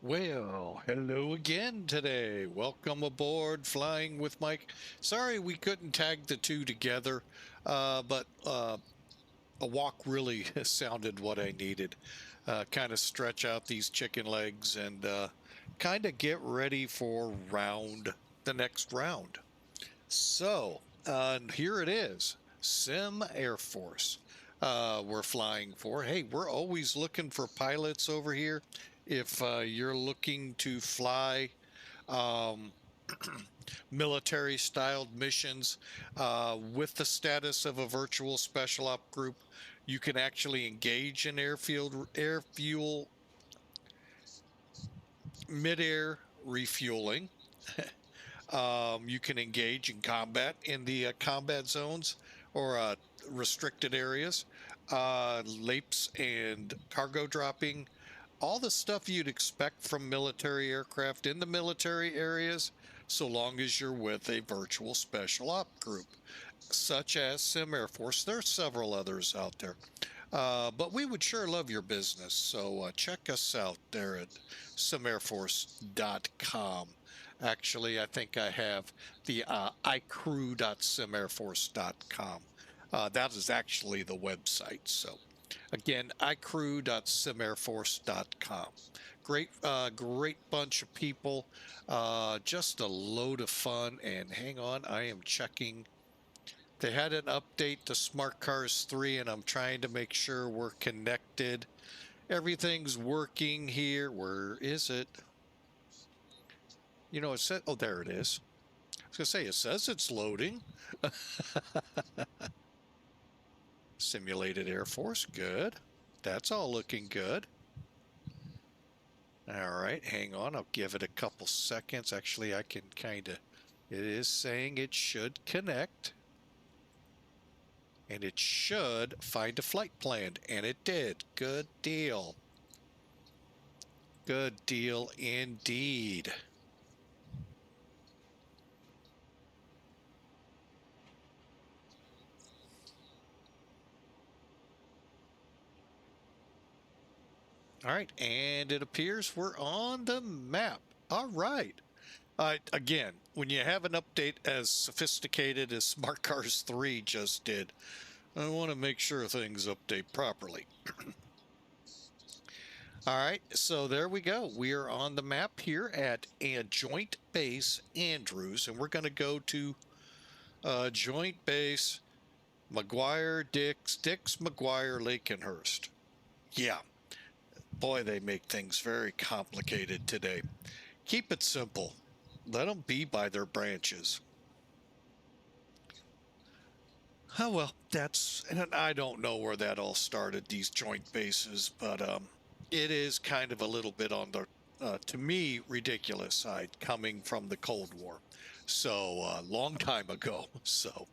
Well, hello again today. Welcome aboard Flying with Mike. Sorry we couldn't tag the two together, but a walk really sounded what I needed. Kind of stretch out these chicken legs and kind of get ready for the next round. So, here it is, Sim Air Force. We're flying for. Hey, we're always looking for pilots over here. If you're looking to fly um, military-styled missions with the status of a virtual special op group, you can actually engage in air fuel, mid-air refueling. You can engage in combat in the combat zones or restricted areas, LAPS and cargo dropping, all the stuff you'd expect from military aircraft in the military areas, so long as you're with a virtual special op group, such as Sim Air Force. There's several others out there. But we would sure love your business, so check us out there at simairforce.com. Actually, I think I have the icrew.simairforce.com. That is actually the website. So again, icrew.simairforce.com. Great bunch of people. Just a load of fun. And hang on, I am checking. They had an update to Smart Cars 3, and I'm trying to make sure we're connected. Everything's working here. Where is it? You know, it said, oh, there it is. I was going to say, it says it's loading. Simulated Air Force, good. That's all looking good. All right, hang on. I'll give it a couple seconds. Actually, I can kind of, it is saying it should connect. And it should find a flight plan, and it did. Good deal. Good deal indeed. All right, and it appears we're on the map. All right. Again, when you have an update as sophisticated as Smart Cars 3 just did, I want to make sure things update properly. All right, so there we go. We are on the map here at Joint Base Andrews, and we're going to go to Joint Base McGuire-Dix-Lakehurst. Yeah, boy, they make things very complicated today. Keep it simple. Let them be by their branches. Oh, well, and I don't know where that all started, these joint bases, but it is kind of a little bit on the, to me, ridiculous side coming from the Cold War. So, long time ago. So,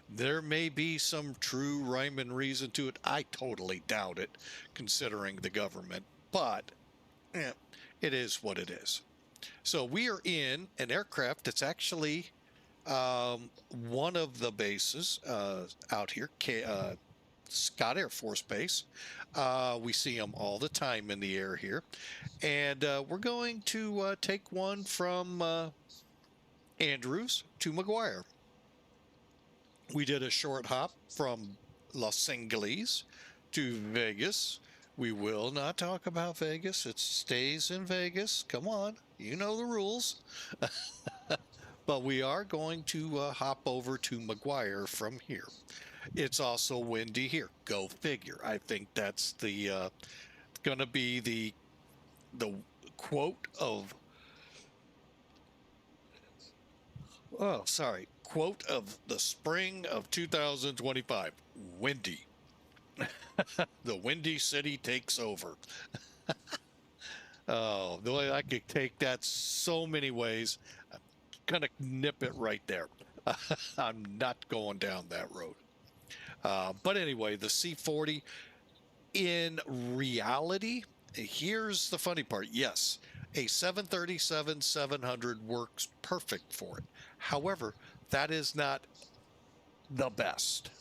there may be some true rhyme and reason to it. I totally doubt it, considering the government, but it is what it is. So, we are in an aircraft that's actually one of the bases out here, Scott Air Force Base. We see them all the time in the air here. And we're going to take one from Andrews to McGuire. We did a short hop from Los Angeles to Vegas. We will not talk about Vegas. It stays in Vegas. Come on, you know the rules. But we are going to hop over to McGuire from here. It's also windy here. Go figure. I think that's the going to be the quote of quote of the spring of 2025. Windy. The Windy City takes over. Oh, the way I could take that so many ways. I'm gonna nip it right there. I'm not going down that road. But anyway, the C-40, in reality, here's the funny part. Yes, a 737-700 works perfect for it. However, that is not the best.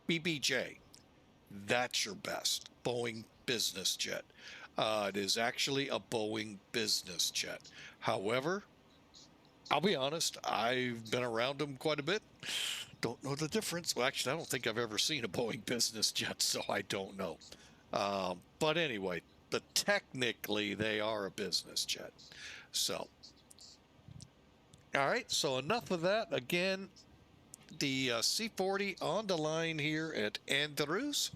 BBJ, that's your best Boeing business jet. It is actually a Boeing business jet. However, I'll be honest, I've been around them quite a bit. Don't know the difference. Well, actually, I don't think I've ever seen a Boeing business jet, so I don't know. But anyway, but technically they are a business jet. So, all right, so enough of that. Again, the C-40 on the line here at Andrews,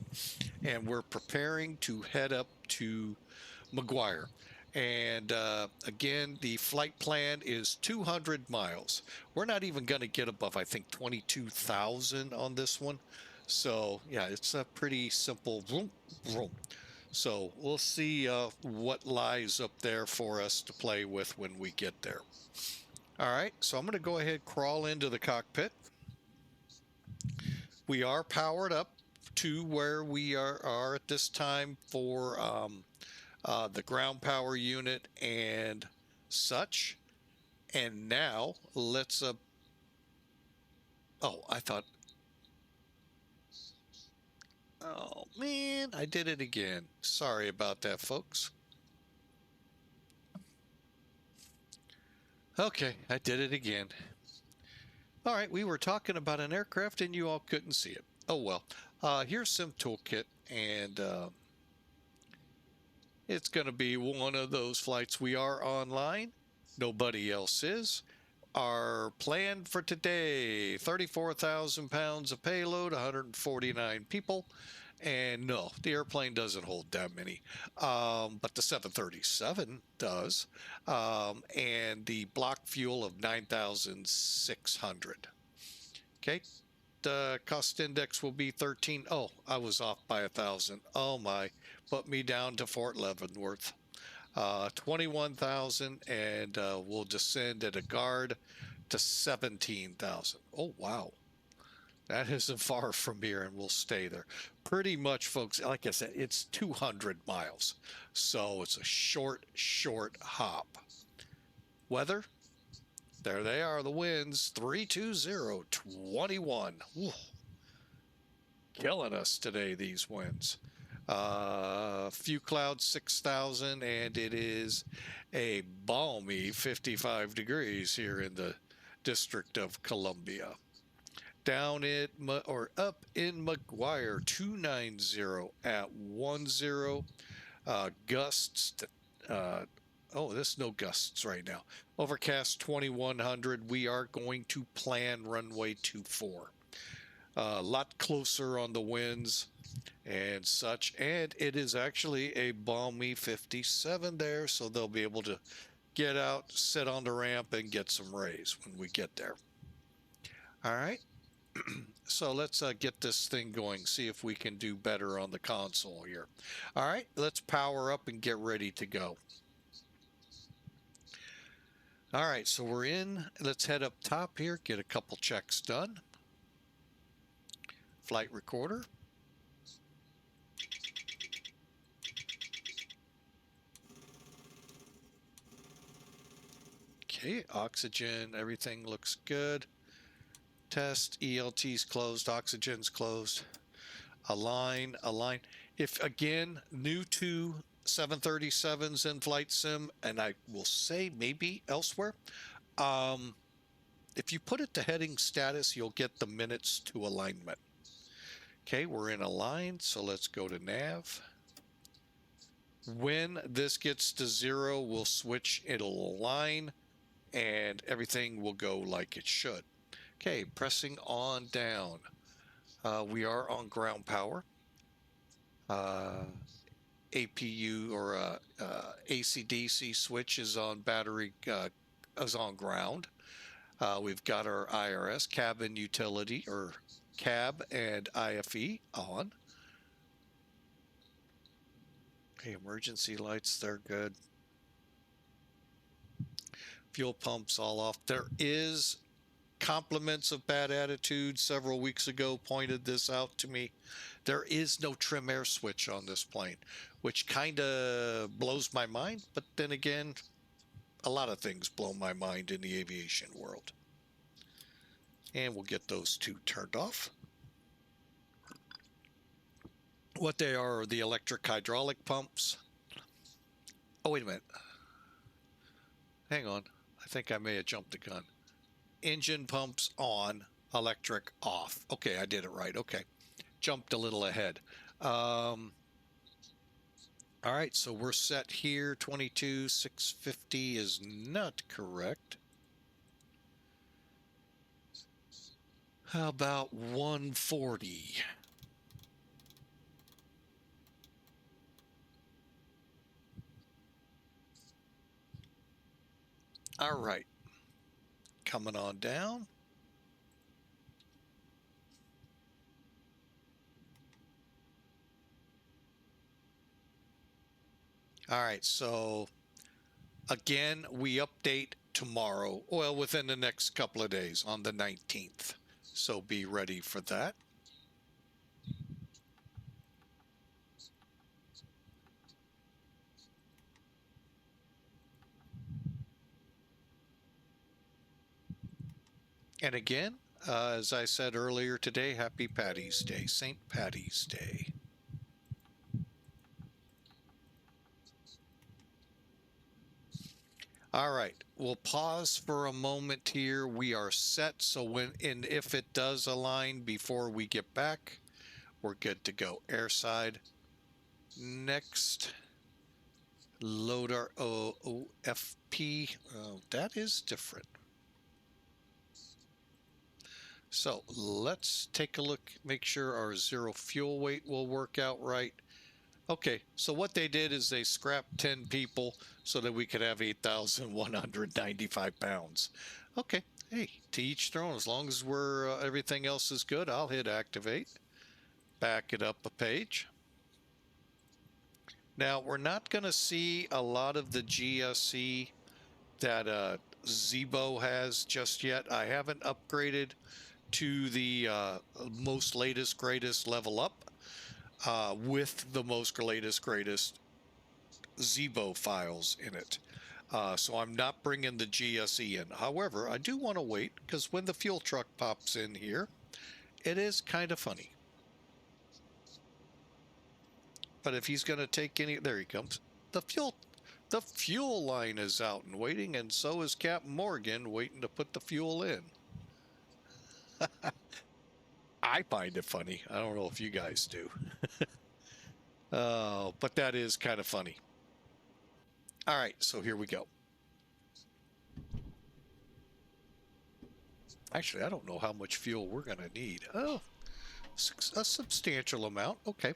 and we're preparing to head up to McGuire. And again, the flight plan is 200 miles. We're not even going to get above, I think, 22,000 on this one. So, yeah, it's a pretty simple vroom, vroom. So we'll see what lies up there for us to play with when we get there. All right, so I'm going to go ahead, crawl into the cockpit. We are powered up to where we are at this time for the ground power unit and such. And now let's oh, I thought, oh man, I did it again. Sorry about that, folks. Okay, I did it again. All right, we were talking about an aircraft and you all couldn't see it. Oh well. Here's Sim Toolkit, and it's going to be one of those flights. We are online. Nobody else is. Our plan for today, 34,000 pounds of payload, 149 people. And no, the airplane doesn't hold that many, but the 737 does. And the block fuel of 9,600. Okay, the cost index will be 13. Oh, I was off by 1,000. Oh my, put me down to Fort Leavenworth. 21,000, and we'll descend at AGARD to 17,000. Oh wow, that isn't far from here, and we'll stay there. Pretty much, folks, like I said, it's 200 miles, so it's a short hop. Weather, there they are, the winds, 320-21. Ooh, killing us today, these winds. Few clouds, 6,000, and it is a balmy 55 degrees here in the District of Columbia. Down at, or up in McGuire, 290 at 10. Gusts, oh, there's no gusts right now. Overcast 2100. We are going to plan runway 24. A lot closer on the winds and such, and it is actually a balmy 57 there, so they'll be able to get out, sit on the ramp, and get some rays when we get there. All right, so let's get this thing going, see if we can do better on the console here. All right, let's power up and get ready to go. All right, so we're in. Let's head up top here, get a couple checks done. Flight recorder. Okay, oxygen, everything looks good. Test, ELT's closed, oxygen's closed. Align. If, again, new to 737s in flight sim, and I will say maybe elsewhere, if you put it to heading status, you'll get the minutes to alignment. Okay, we're in align, so let's go to nav. When this gets to 0, we'll switch, it'll align, and everything will go like it should. Okay, pressing on down. We are on ground power. APU or AC/DC switch is on battery, is on ground. We've got our IRS, cabin utility, or cab and IFE on. Okay, emergency lights, they're good. Fuel pumps all off. There is compliments of bad attitude several weeks ago pointed this out to me. There is no trim air switch on this plane, which kind of blows my mind. But then again, a lot of things blow my mind in the aviation world. And we'll get those two turned off. What they are the electric hydraulic pumps. Oh, wait a minute. Hang on. I think I may have jumped the gun. Engine pumps on, electric off. Okay, I did it right. Okay. Jumped a little ahead. All right, so we're set here. 22,650 is not correct. How about 140? All right, coming on down. All right, so again, we update tomorrow, well, within the next couple of days on the 19th. So be ready for that. And again, as I said earlier today, happy Paddy's Day, St. Paddy's Day. All right, we'll pause for a moment here. We are set, so when and if it does align before we get back, we're good to go. Airside. Next. Load our OFP. Oh, that is different. So let's take a look, make sure our zero fuel weight will work out right. Okay, so what they did is they scrapped 10 people so that we could have 8,195 pounds. Okay, hey, to each their own. As long as we're everything else is good, I'll hit activate. Back it up a page. Now, we're not going to see a lot of the GSE that Zibo has just yet. I haven't upgraded to the most latest, greatest LevelUp with the most latest, greatest Zibo files in it. So I'm not bringing the GSE in. However, I do want to wait because when the fuel truck pops in here, it is kind of funny. But if he's going to take any, there he comes. The fuel line is out and waiting, and so is Captain Morgan waiting to put the fuel in. I find it funny. I don't know if you guys do. But that is kind of funny. All right, so here we go. Actually, I don't know how much fuel we're going to need. Oh, a substantial amount. Okay.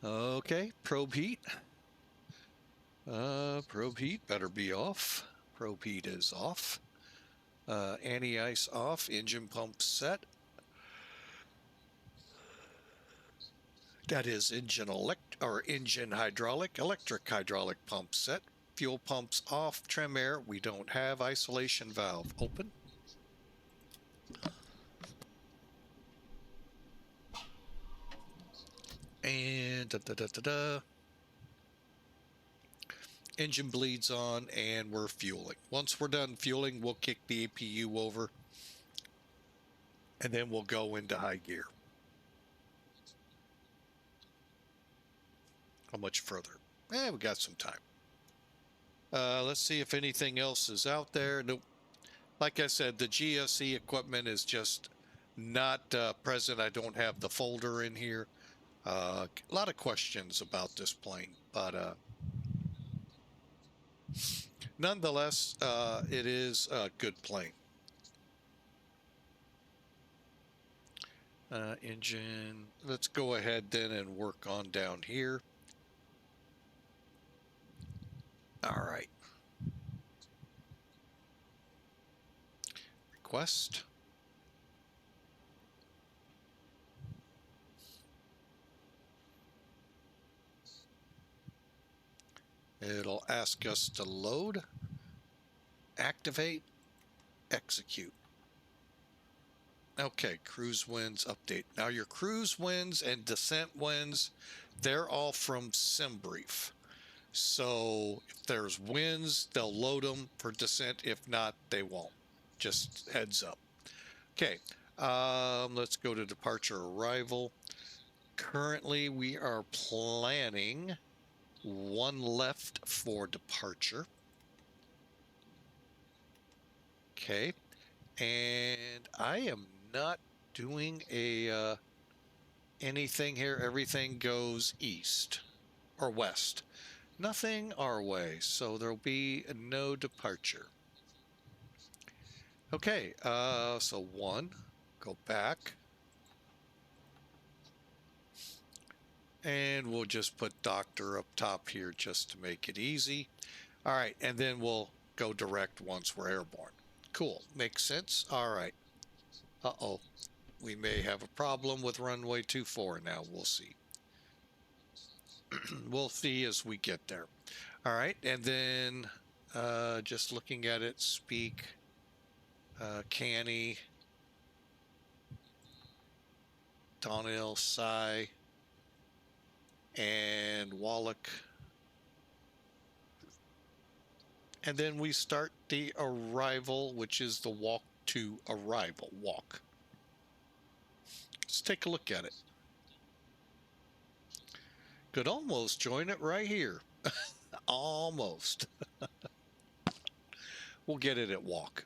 Okay, probe heat. Probe heat better be off. Probe heat is off. Anti-ice off. Engine pump set. That is engine hydraulic, electric hydraulic pump set. Fuel pumps off. Trim air. We don't have isolation valve open. And engine bleeds on, and we're fueling. Once we're done fueling, we'll kick the APU over, and then we'll go into high gear. How much further? We got some time. Let's see if anything else is out there. Nope. Like I said, the GSE equipment is just not present. I don't have the folder in here. A lot of questions about this plane, but nonetheless, it is a good plane. Engine, let's go ahead then and work on down here. All right. Request. It'll ask us to load, activate, execute. Okay, cruise winds update. Now your cruise winds and descent winds, they're all from SimBrief. So if there's winds, they'll load them for descent. If not, they won't. Just heads up. Okay, let's go to departure arrival. Currently, we are planning 1 left for departure. Okay, and I am not doing a anything here. Everything goes east or west. Nothing our way, so there'll be no departure. Okay, so 1, go back. And we'll just put doctor up top here just to make it easy. All right, and then we'll go direct once we're airborne. Cool, makes sense. All right. Uh-oh, we may have a problem with runway 24 now. We'll see. We'll see as we get there. All right, and then just looking at it, speak, Canny, Donnell, Psy, and WAALK. And then we start the arrival, which is the walk to arrival walk. Let's take a look at it. Could almost join it right here. Almost. We'll get it at walk.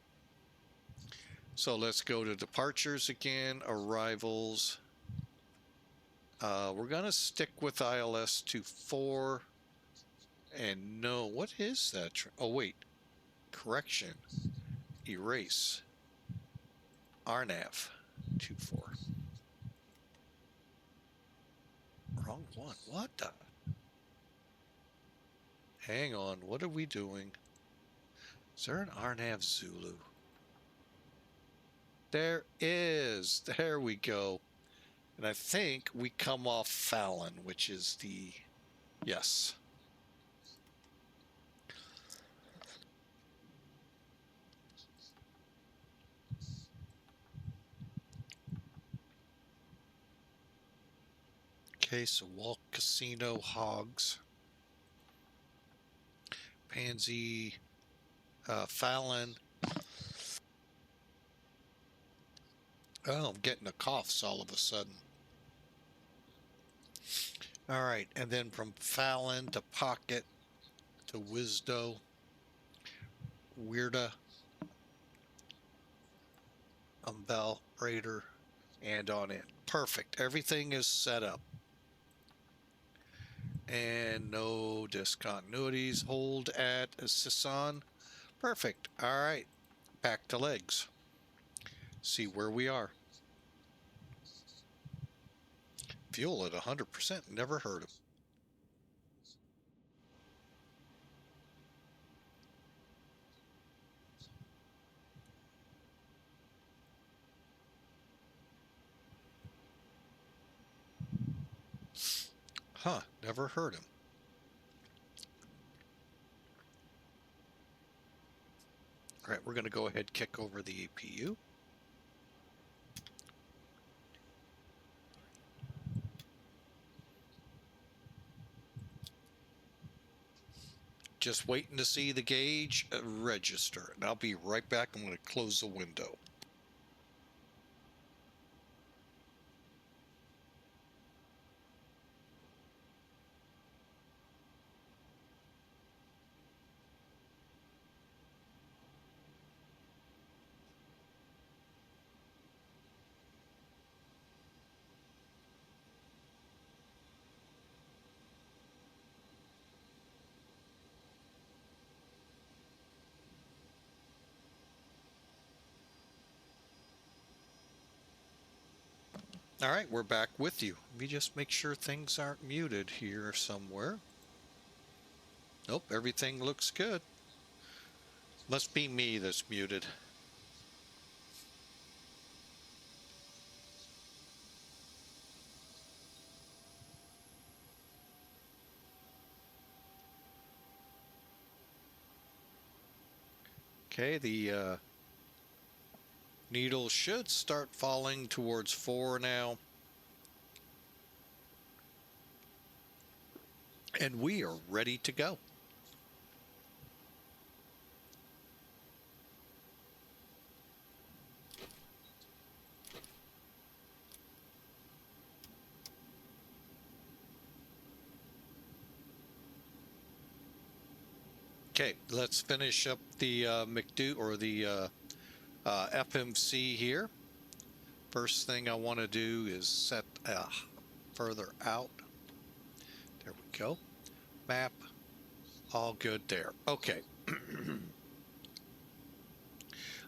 So let's go to departures again, arrivals. We're going to stick with ILS 24. And no, what is that? Oh, wait. Correction. Erase. RNAV 24. Wrong one. What the? Hang on. What are we doing? Is there an RNAV Zulu? There is. There we go. And I think we come off Fallon, which is the... Yes. Okay, so WAALK Casino Hogs. Pansy, Fallon. Oh, I'm getting a cough all of a sudden. All right, and then from Fallon to Pocket to Wisdo, Weirda, Bell, Raider, and on in. Perfect. Everything is set up. And no discontinuities. Hold at Sisson. Perfect. All right. Back to legs. See where we are. Fuel at 100%. Never heard of. Huh. Never heard him. All right. We're going to go ahead and kick over the APU. Just waiting to see the gauge register. And I'll be right back. I'm going to close the window. All right, we're back with you. Let me just make sure things aren't muted here somewhere. Nope, everything looks good. Must be me that's muted. Okay, the needle should start falling towards 4 now. And we are ready to go. Okay, let's finish up the McDo or the FMC here. First thing I want to do is set further out. There we go. Map. All good there. Okay.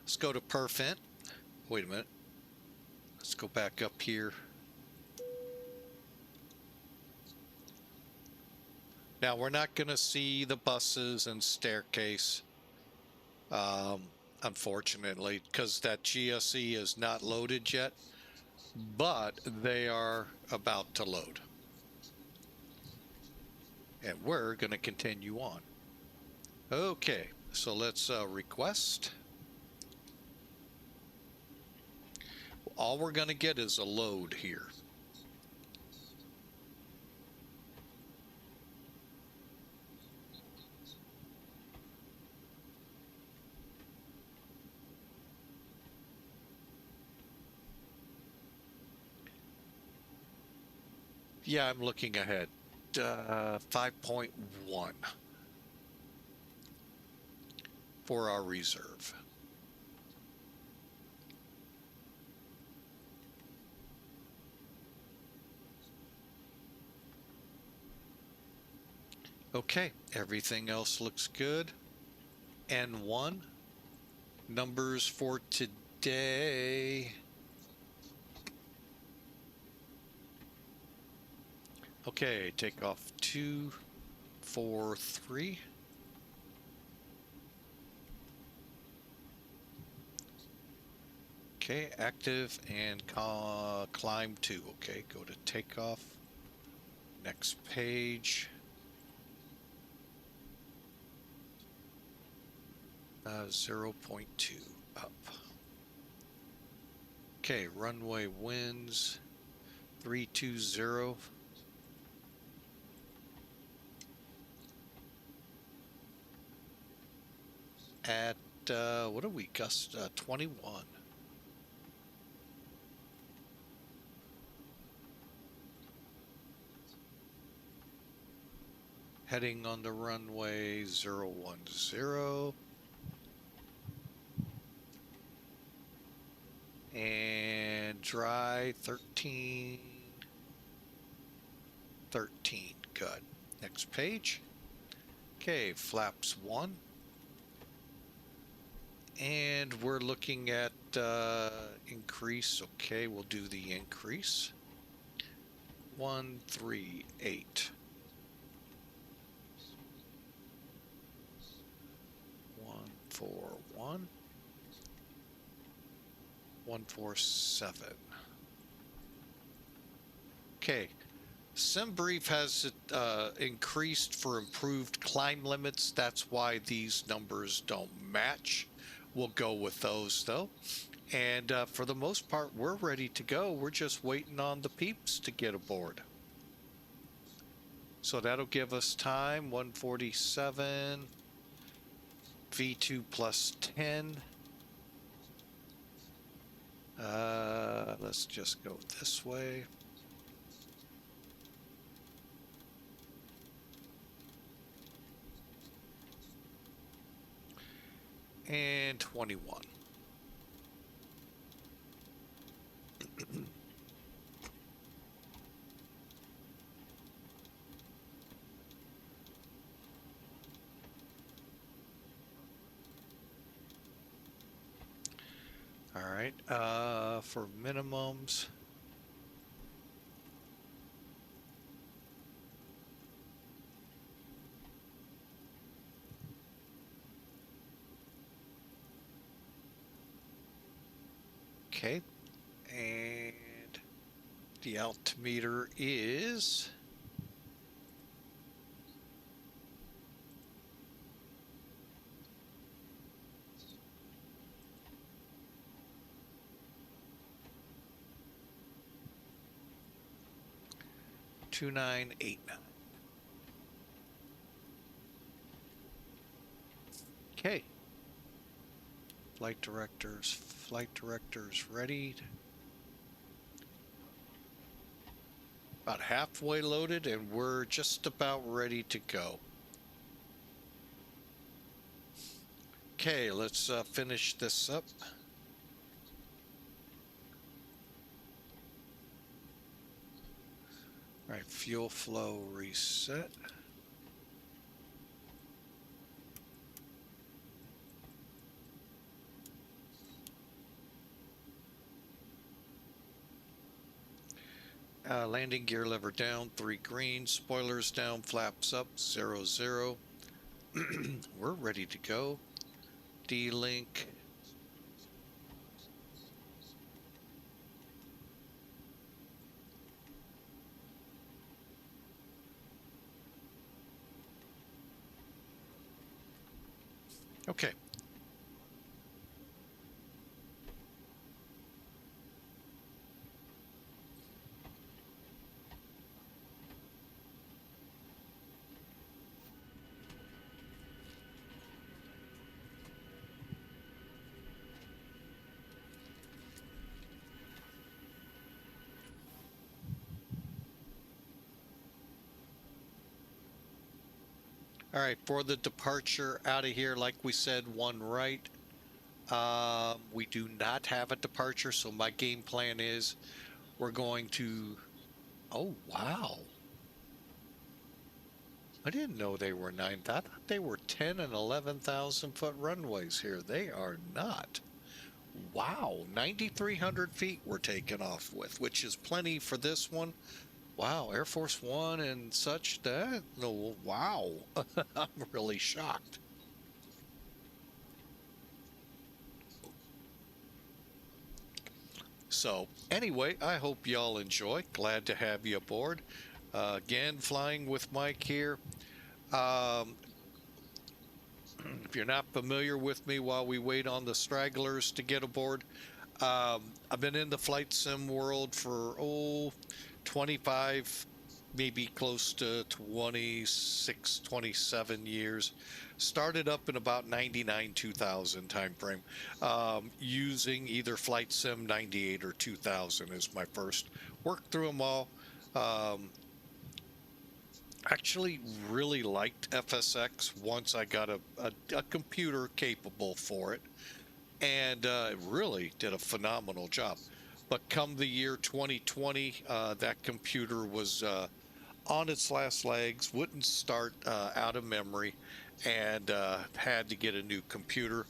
Let's go to perfint. Wait a minute. Let's go back up here. Now we're not going to see the buses and staircase, unfortunately, because that GSE is not loaded yet, but they are about to load. And we're going to continue on. Okay, so let's request. All we're going to get is a load here. Yeah, I'm looking ahead. 5.1 for our reserve. Okay, everything else looks good. N1 numbers for today. Okay, take off 2, 4, 3. Okay, active and climb 2. Okay, go to takeoff. Next page. 0.2 up. Okay, runway winds 320. At what are we, gust 21. Heading on the runway 010. And dry 13. Good. Next page. Okay, flaps 1. And we're looking at increase. Okay, we'll do the increase. 138. 141. 147. Okay, SimBrief has increased for improved climb limits. That's why these numbers don't match. We'll go with those though. And for the most part, we're ready to go. We're just waiting on the peeps to get aboard. So that'll give us time, 147, V2 plus 10. Let's just go this way. And 21. All right, for minimums. Okay, and the altimeter is 2989. Okay. Flight directors ready. About halfway loaded, and we're just about ready to go. Okay, let's finish this up. All right, fuel flow reset. Landing gear lever down, 3 green, spoilers down, flaps up, 0, 0. We're ready to go. D-link. Okay. All right, for the departure out of here, like we said, 1 right. We do not have a departure, so my game plan is we're going to... Oh, wow. I didn't know they were 9. I thought they were 10 and 11,000 foot runways here. They are not. Wow, 9,300 feet we're taking off with, which is plenty for this one. Wow, Air Force One and such. That, no, wow. I'm really shocked. So anyway, I hope y'all enjoy. Glad to have you aboard. Again, flying with Mike here. If you're not familiar with me, while we wait on the stragglers to get aboard, I've been in the flight sim world for 25, maybe close to 26, 27 years. Started up in about 99, 2000 time frame, using either flight sim 98 or 2000 as my first. Worked through them all. Actually really liked FSX once I got a computer capable for it, and it really did a phenomenal job. But come the year 2020, that computer was on its last legs, wouldn't start out of memory, and had to get a new computer.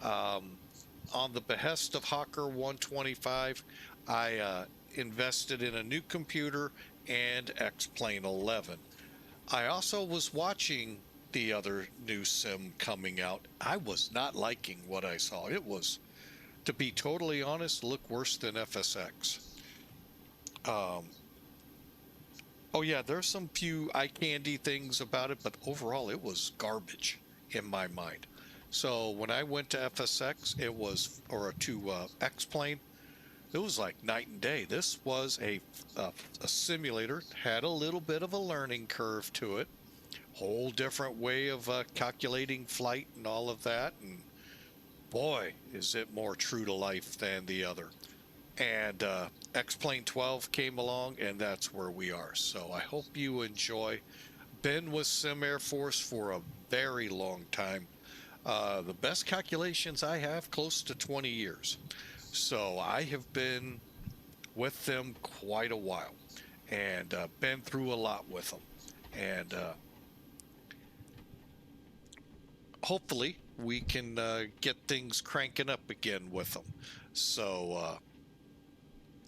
On the behest of Hawker 125, I invested in a new computer and X-Plane 11. I also was watching the other new sim coming out. I was not liking what I saw. It was, to be totally honest, look worse than FSX. Oh yeah, there's some few eye candy things about it, but overall it was garbage in my mind. So when I went to FSX, it was, or to X-Plane, it was like night and day. This was a simulator, had a little bit of a learning curve to it, whole different way of calculating flight and all of that, and boy, is it more true to life than the other. And X-Plane 12 came along, and that's where we are. So I hope you enjoy. Been with Sim Air Force for a very long time. The best calculations I have, close to 20 years. So I have been with them quite a while, and been through a lot with them. And hopefully we can get things cranking up again with them. So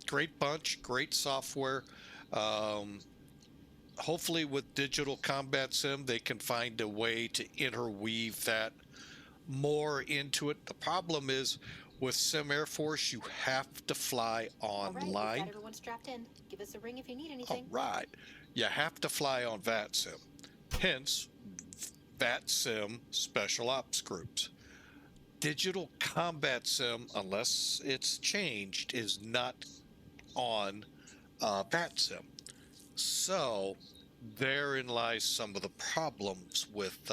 great bunch, great software. Hopefully with Digital Combat Sim, they can find a way to interweave that more into it. The problem is with Sim Air Force, you have to fly online. All right, we've got everyone strapped in. Give us a ring if you need anything. All right. You have to fly on VATSIM. Hence, VATSIM Special Ops Groups. Digital Combat Sim, unless it's changed, is not on VATSIM. So therein lies some of the problems with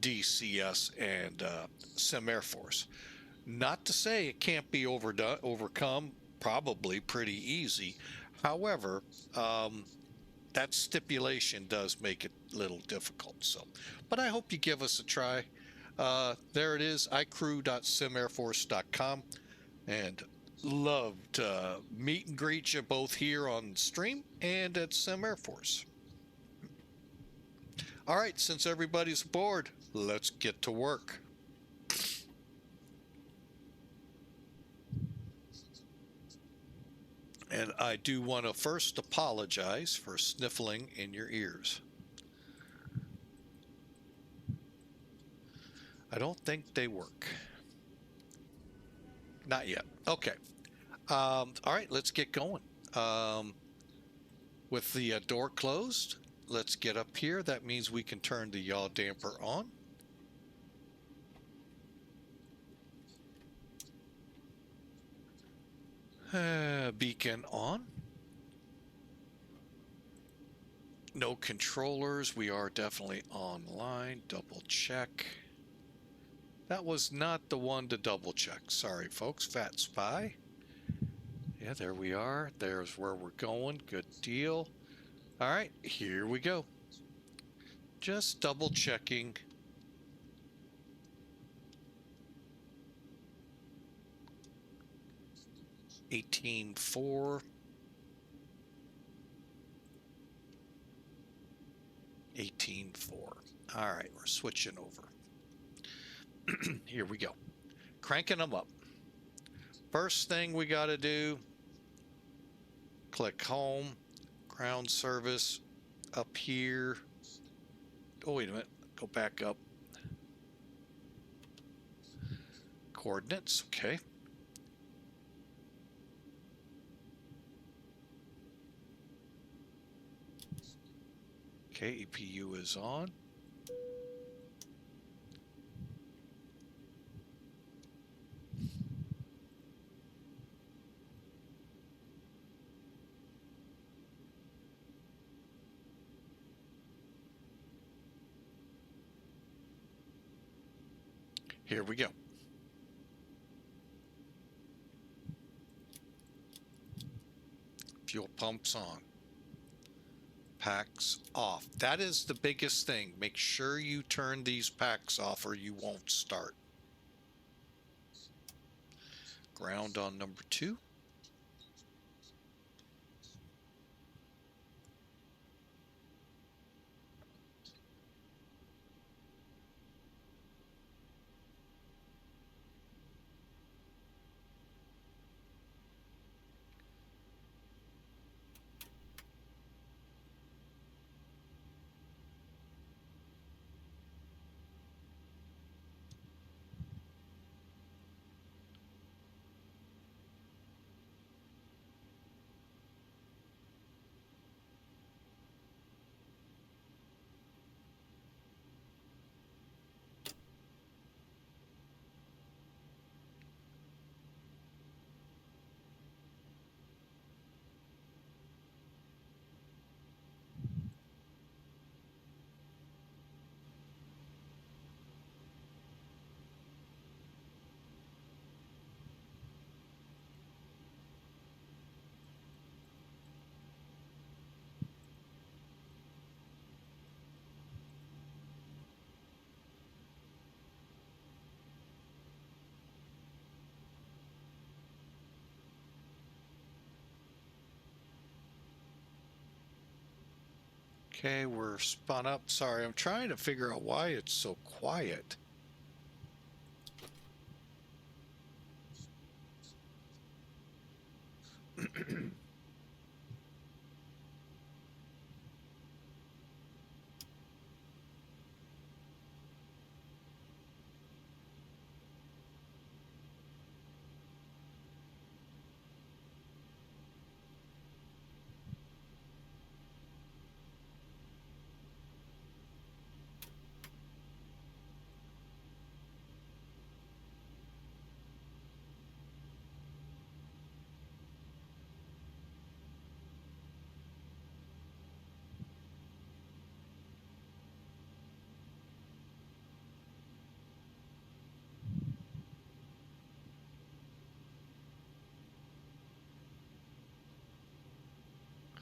DCS and Sim Air Force. Not to say it can't be overcome, probably pretty easy. However, that stipulation does make it a little difficult. So, but I hope you give us a try. There it is, icrew.simairforce.com, and love to meet and greet you both here on stream and at Sim Air Force. All right, since everybody's aboard, let's get to work. And I do want to first apologize for sniffling in your ears. I don't think they work. Not yet. Okay. All right, let's get going. With the door closed, let's get up here. That means we can turn the yaw damper on. Beacon on. No controllers. We are definitely online. Double check. That was not the one to double check. Sorry, folks. Fat Spy. Yeah, there we are. There's where we're going. Good deal. All right, here we go. Just double checking. $18.4. 18.4. All right, we're switching over. Here we go. Cranking them up. First thing we got to do, click home, ground service, up here. Oh, wait a minute. Go back up. Coordinates, okay. Okay, EPU is on. Here we go. Fuel pumps on. Packs off. That is the biggest thing. Make sure you turn these packs off or you won't start. Ground on number 2. Okay, we're spun up. Sorry, I'm trying to figure out why it's so quiet.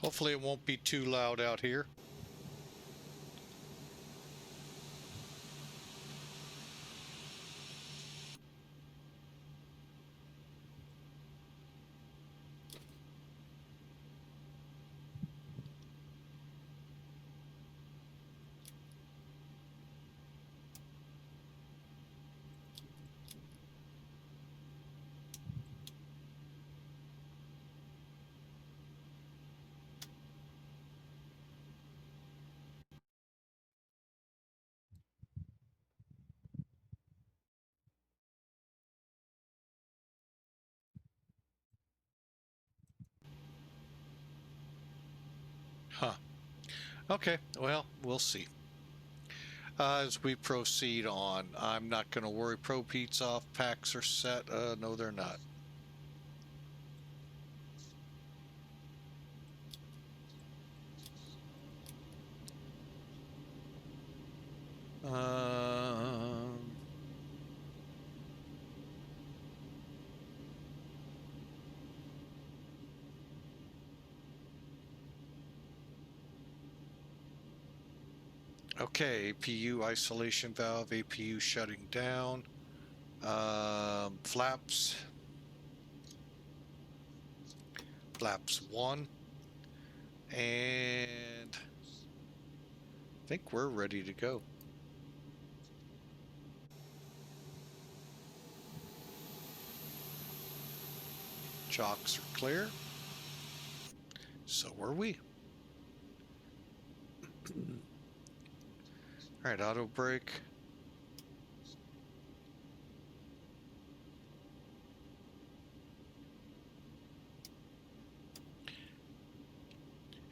Hopefully it won't be too loud out here. Huh. Okay, well, we'll see. As we proceed on, I'm not going to worry. Probe heats off, packs are set. No, they're not. Okay, APU isolation valve, APU shutting down. Flaps 1, and I think we're ready to go. Chocks are clear. So are we. All right, auto brake.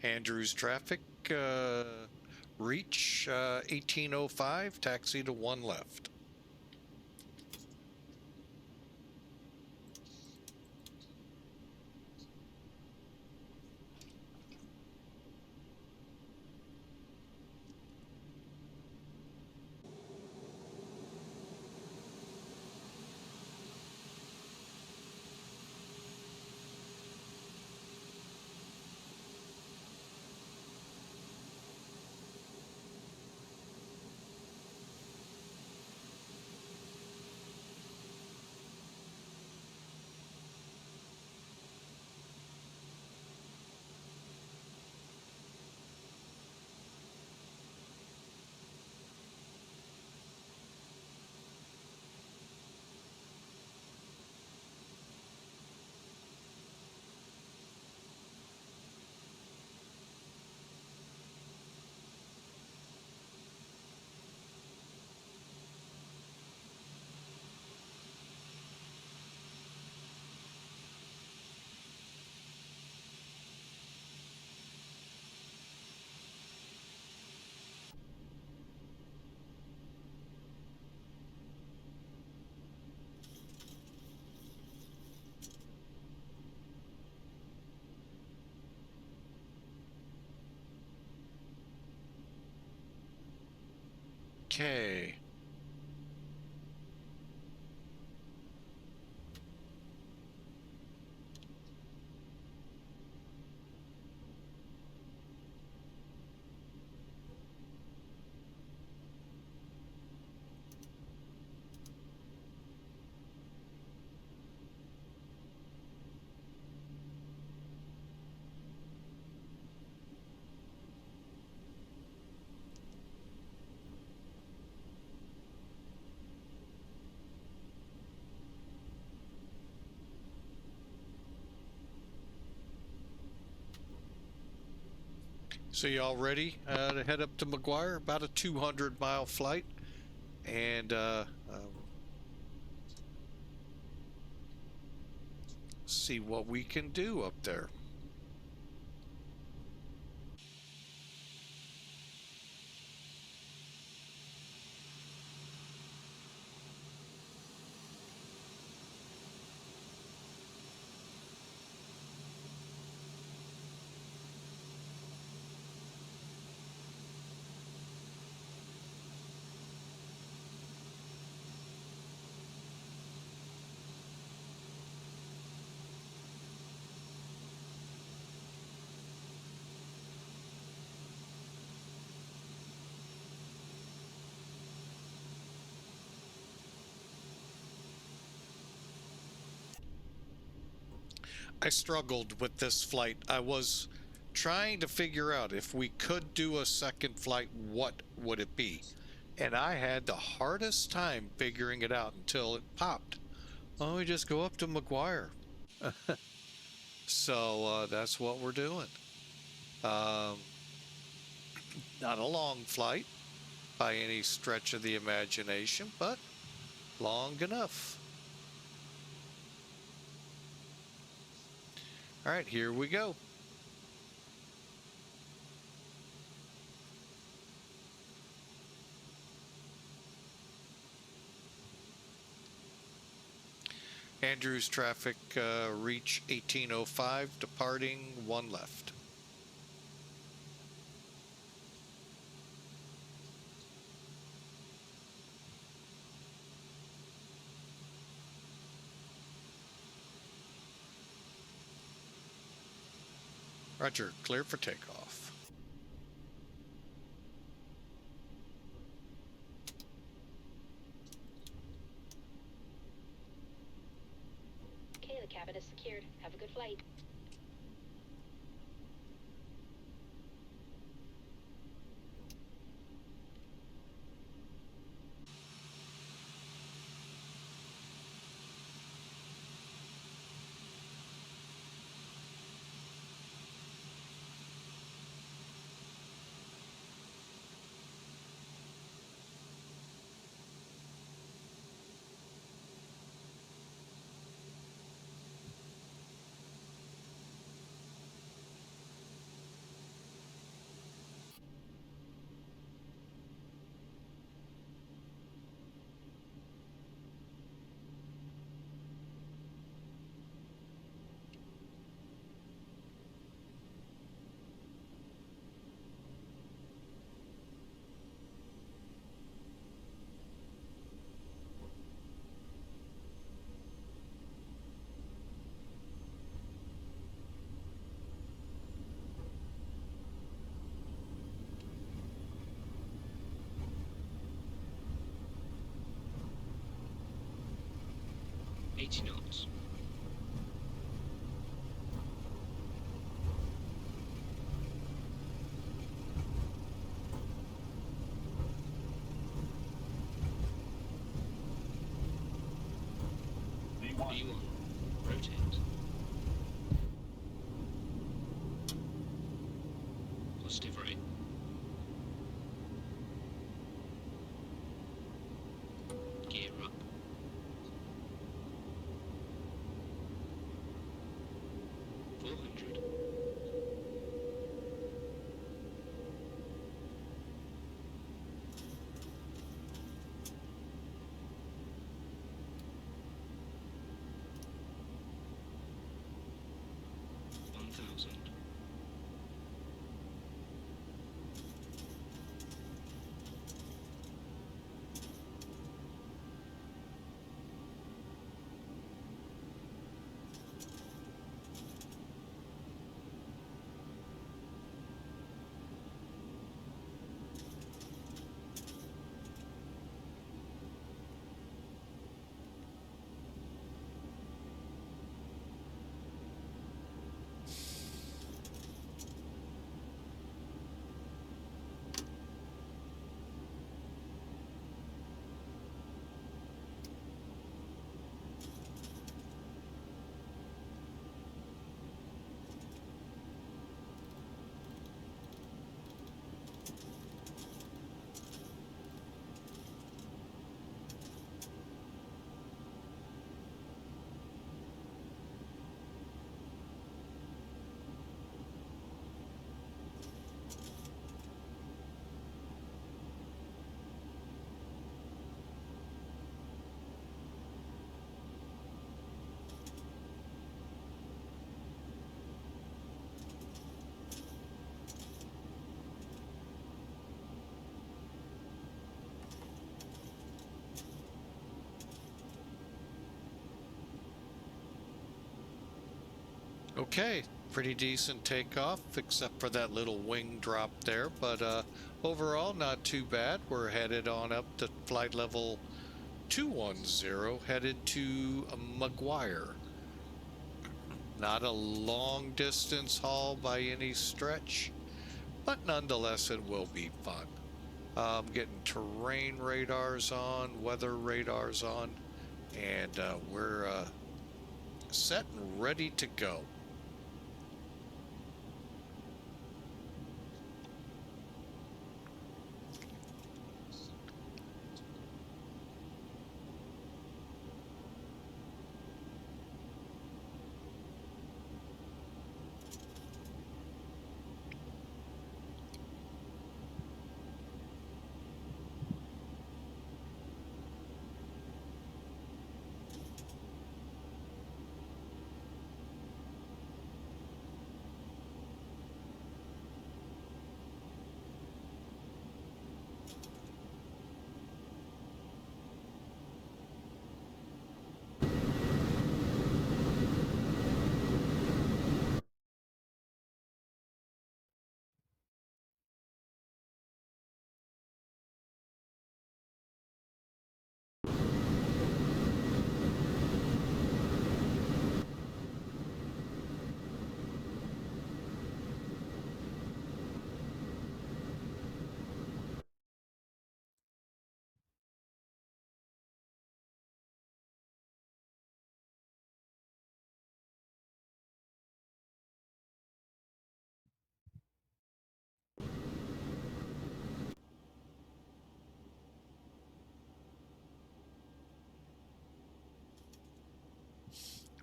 Andrews traffic, reach 1805, taxi to 1 left. Okay. So y'all ready to head up to McGuire? About a 200-mile flight, and see what we can do up there. I struggled with this flight. I was trying to figure out if we could do a second flight, what would it be? And I had the hardest time figuring it out until it popped. Why don't we just go up to McGuire? So that's what we're doing. Not a long flight by any stretch of the imagination, but long enough. All right, here we go. Andrews traffic, reach 1805, departing 1 left. Roger, clear for takeoff. Okay, the cabin is secured. Have a good flight. knots. V1, rotate. Positive rate. Gear up. Okay, pretty decent takeoff, except for that little wing drop there, but overall not too bad. We're headed on up to flight level 210, headed to McGuire. Not a long distance haul by any stretch, but nonetheless it will be fun. Getting terrain radars on, weather radars on, and we're set and ready to go.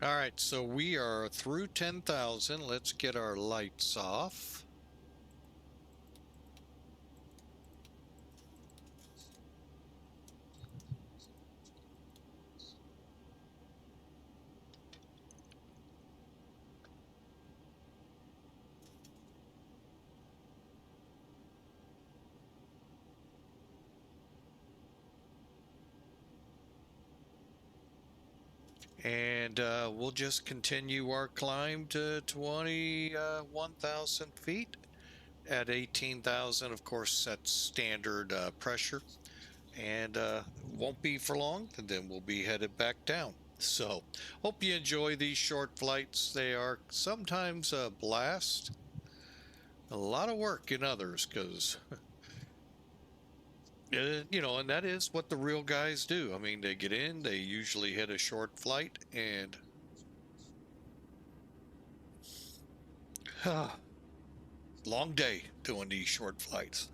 All right, so we are through 10,000. Let's get our lights off. And we'll just continue our climb to 21,000 feet. At 18,000, of course, that's standard pressure. And won't be for long, and then we'll be headed back down. So hope you enjoy these short flights. They are sometimes a blast, a lot of work in others, because you know, and that is what the real guys do. I mean, they get in, they usually hit a short flight, and long day doing these short flights.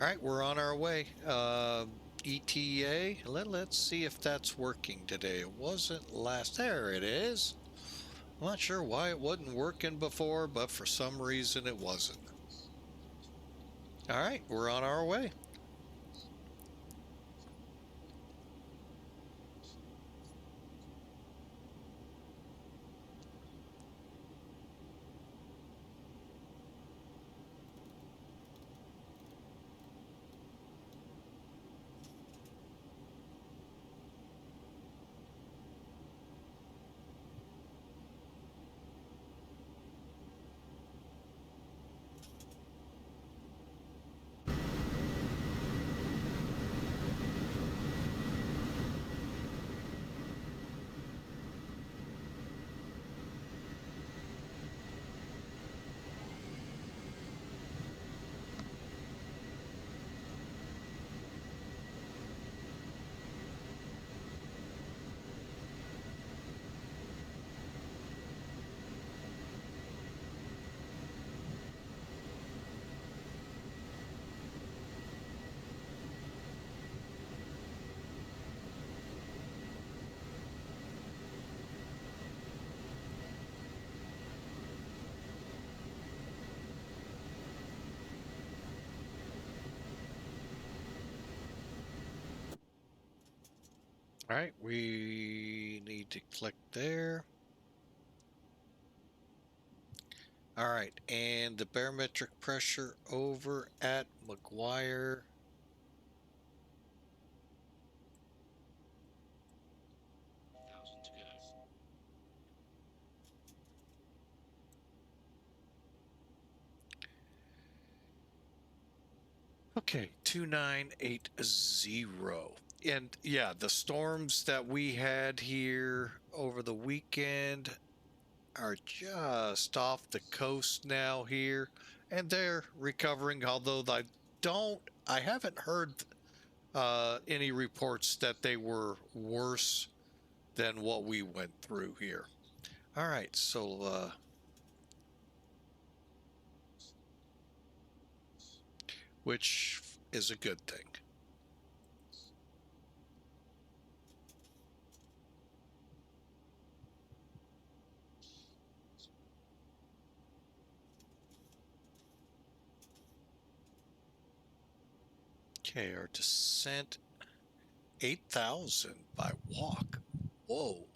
All right, we're on our way. ETA, let's see if that's working today. It wasn't last, there it is. I'm not sure why it wasn't working before, but for some reason it wasn't. All right, we're on our way. All right, we need to click there. All right, and the barometric pressure over at McGuire. 1,000 to go. Okay, 2980. And yeah, the storms that we had here over the weekend are just off the coast now here, and they're recovering, although I haven't heard any reports that they were worse than what we went through here. All right, so which is a good thing. Okay, our descent 8,000 by walk. Whoa.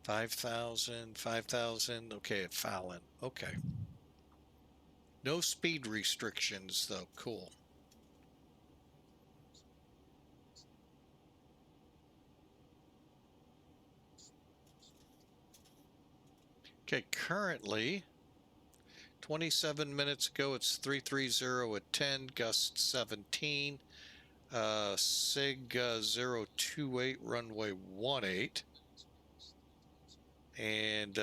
$5,000, 5,000. Okay, at Fallon. Okay. No speed restrictions, though. Cool. Okay, currently, 27 minutes ago, it's 330 at 10, gust 17, SIG 028, runway 18. And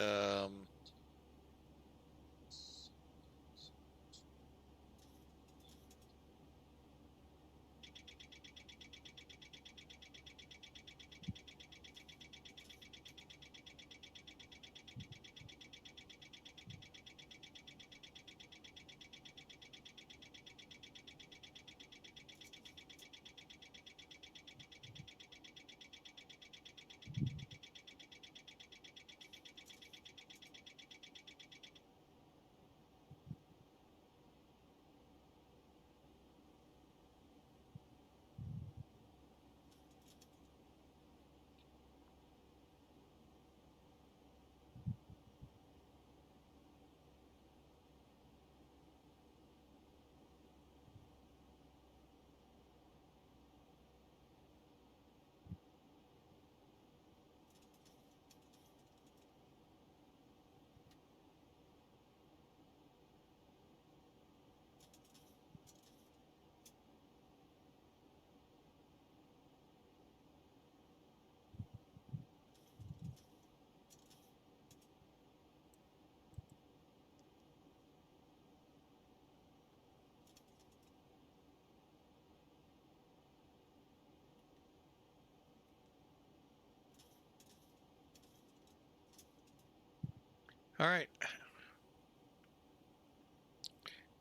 all right,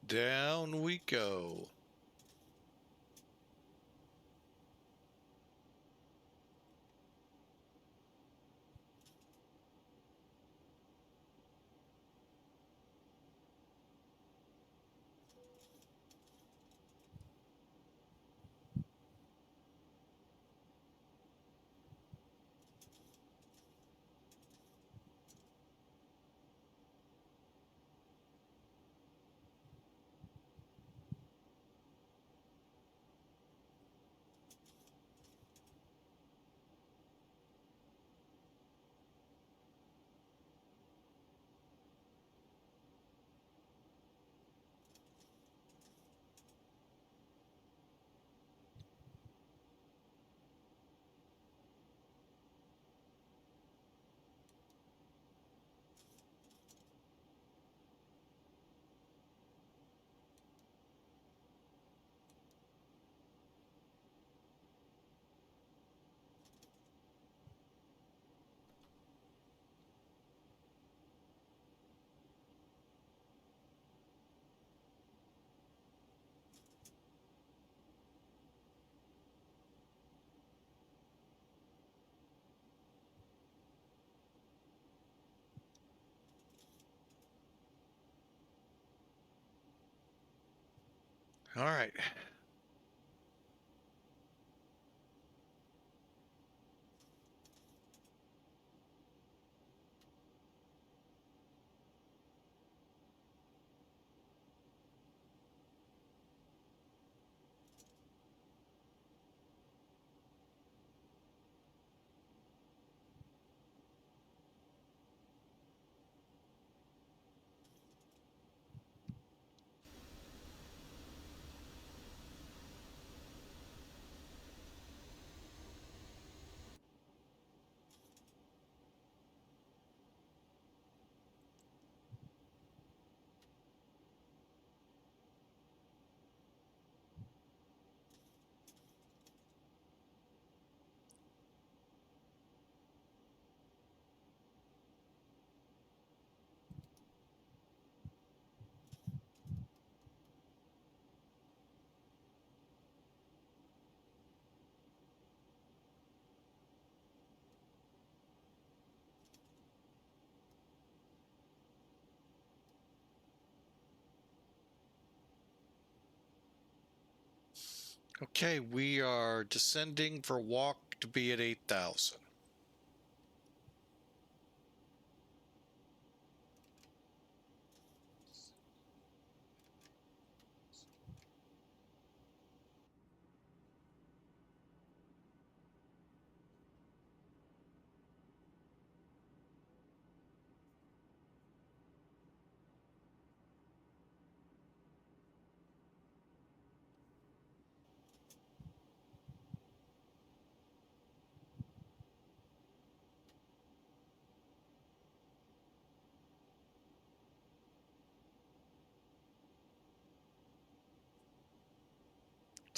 down we go. All right. Okay, we are descending for WAALK to be at 8,000.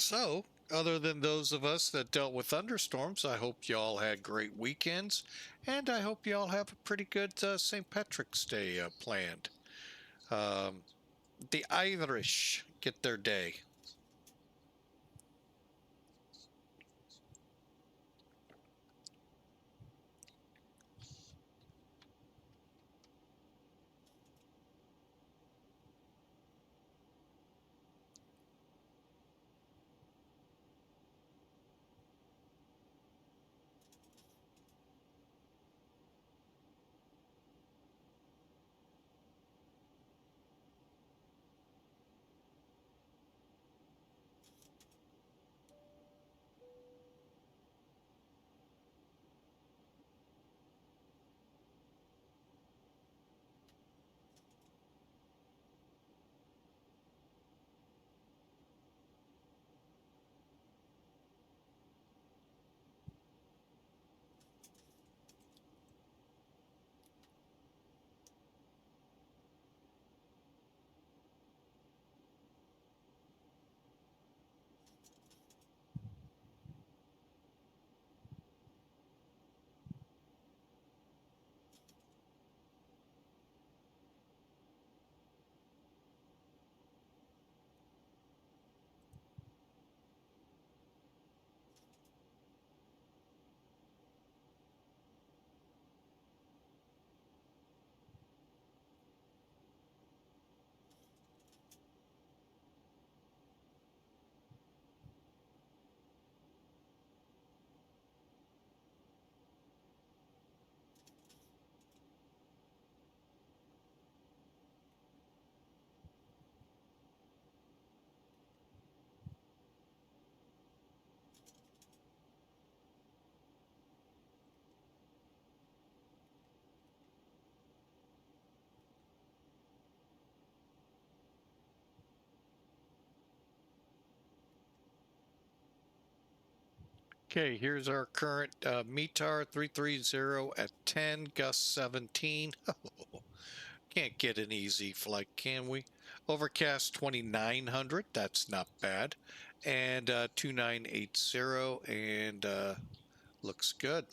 So, other than those of us that dealt with thunderstorms, I hope y'all had great weekends, and I hope y'all have a pretty good St. Patrick's Day planned. Um, the Irish get their day. Okay, here's our current METAR 330 at 10, gust 17. Can't get an easy flight, can we? Overcast 2900, that's not bad. And 2980, and looks good.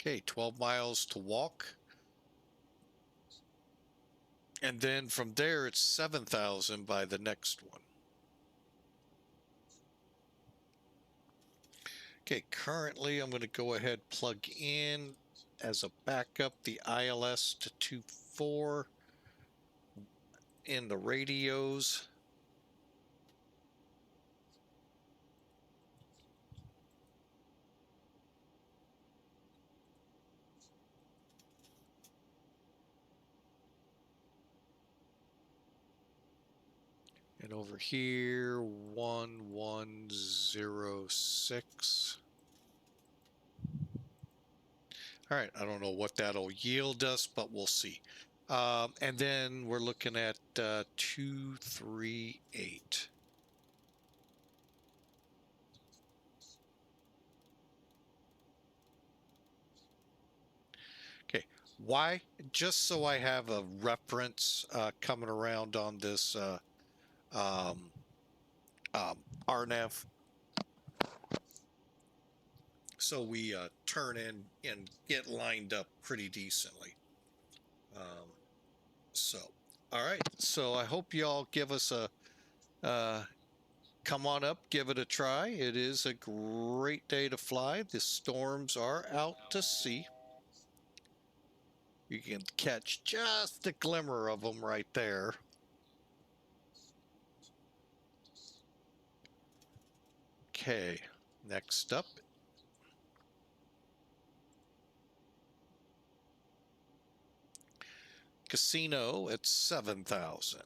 Okay, 12 miles to walk. And then from there, it's 7,000 by the next one. Okay, currently I'm going to go ahead plug in as a backup the ILS to 24 in the radios. And over here, 1106. All right, I don't know what that'll yield us, but we'll see. And then we're looking at 238. Okay, why? Just so I have a reference coming around on this RNAV. So we turn in and get lined up pretty decently. So, all right. So I hope y'all give us a come on up, give it a try. It is a great day to fly. The storms are out to sea. You can catch just a glimmer of them right there. Okay, next up. Casino at 7,000.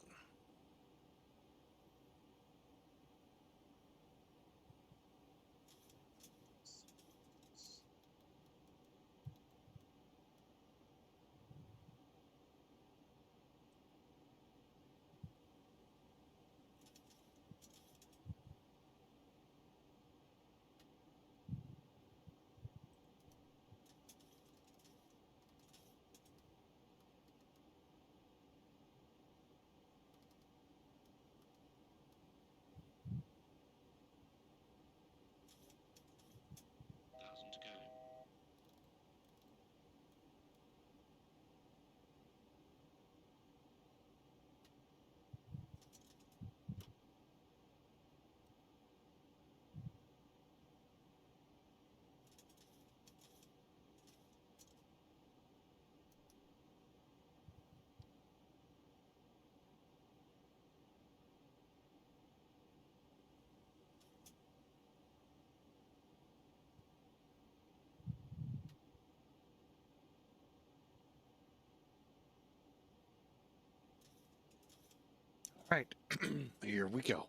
Right. Here we go.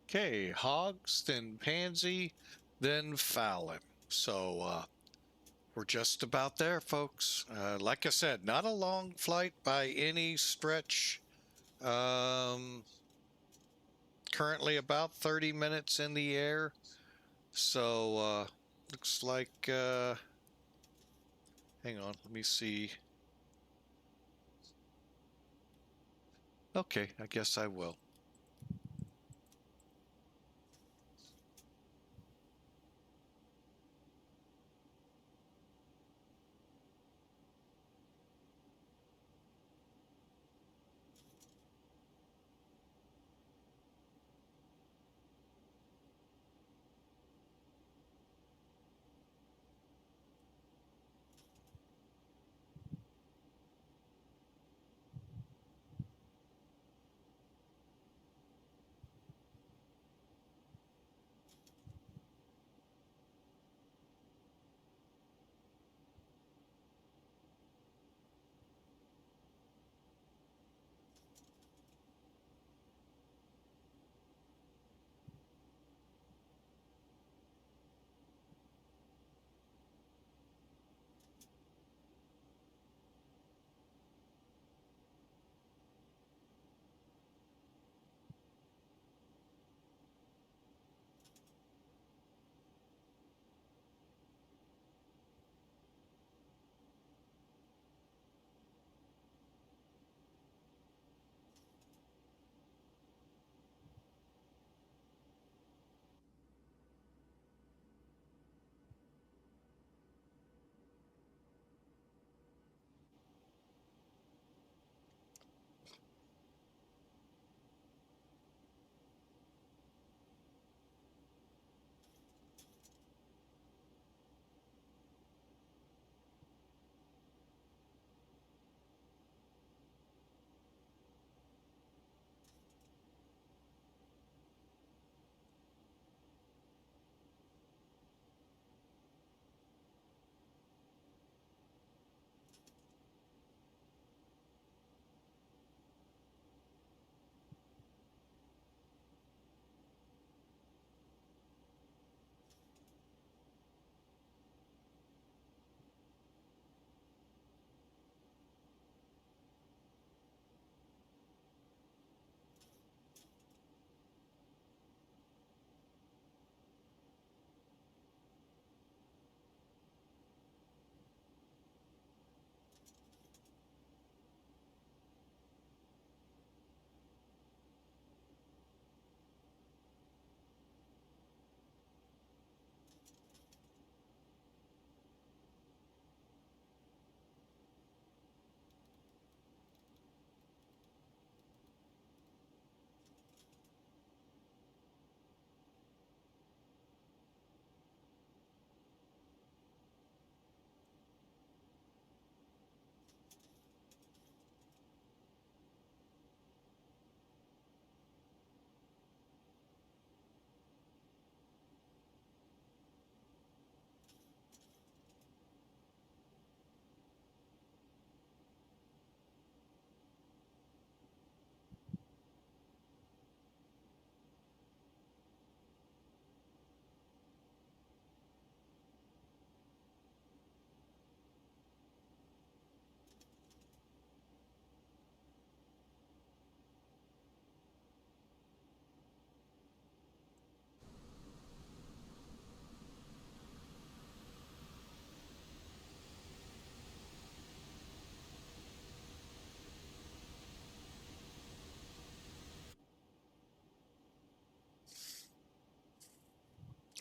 Okay, Hogs, then Pansy, then Fallon. So we're just about there, folks. Like I said, not a long flight by any stretch. Currently about 30 minutes in the air. So looks like, hang on, let me see. Okay, I guess I will.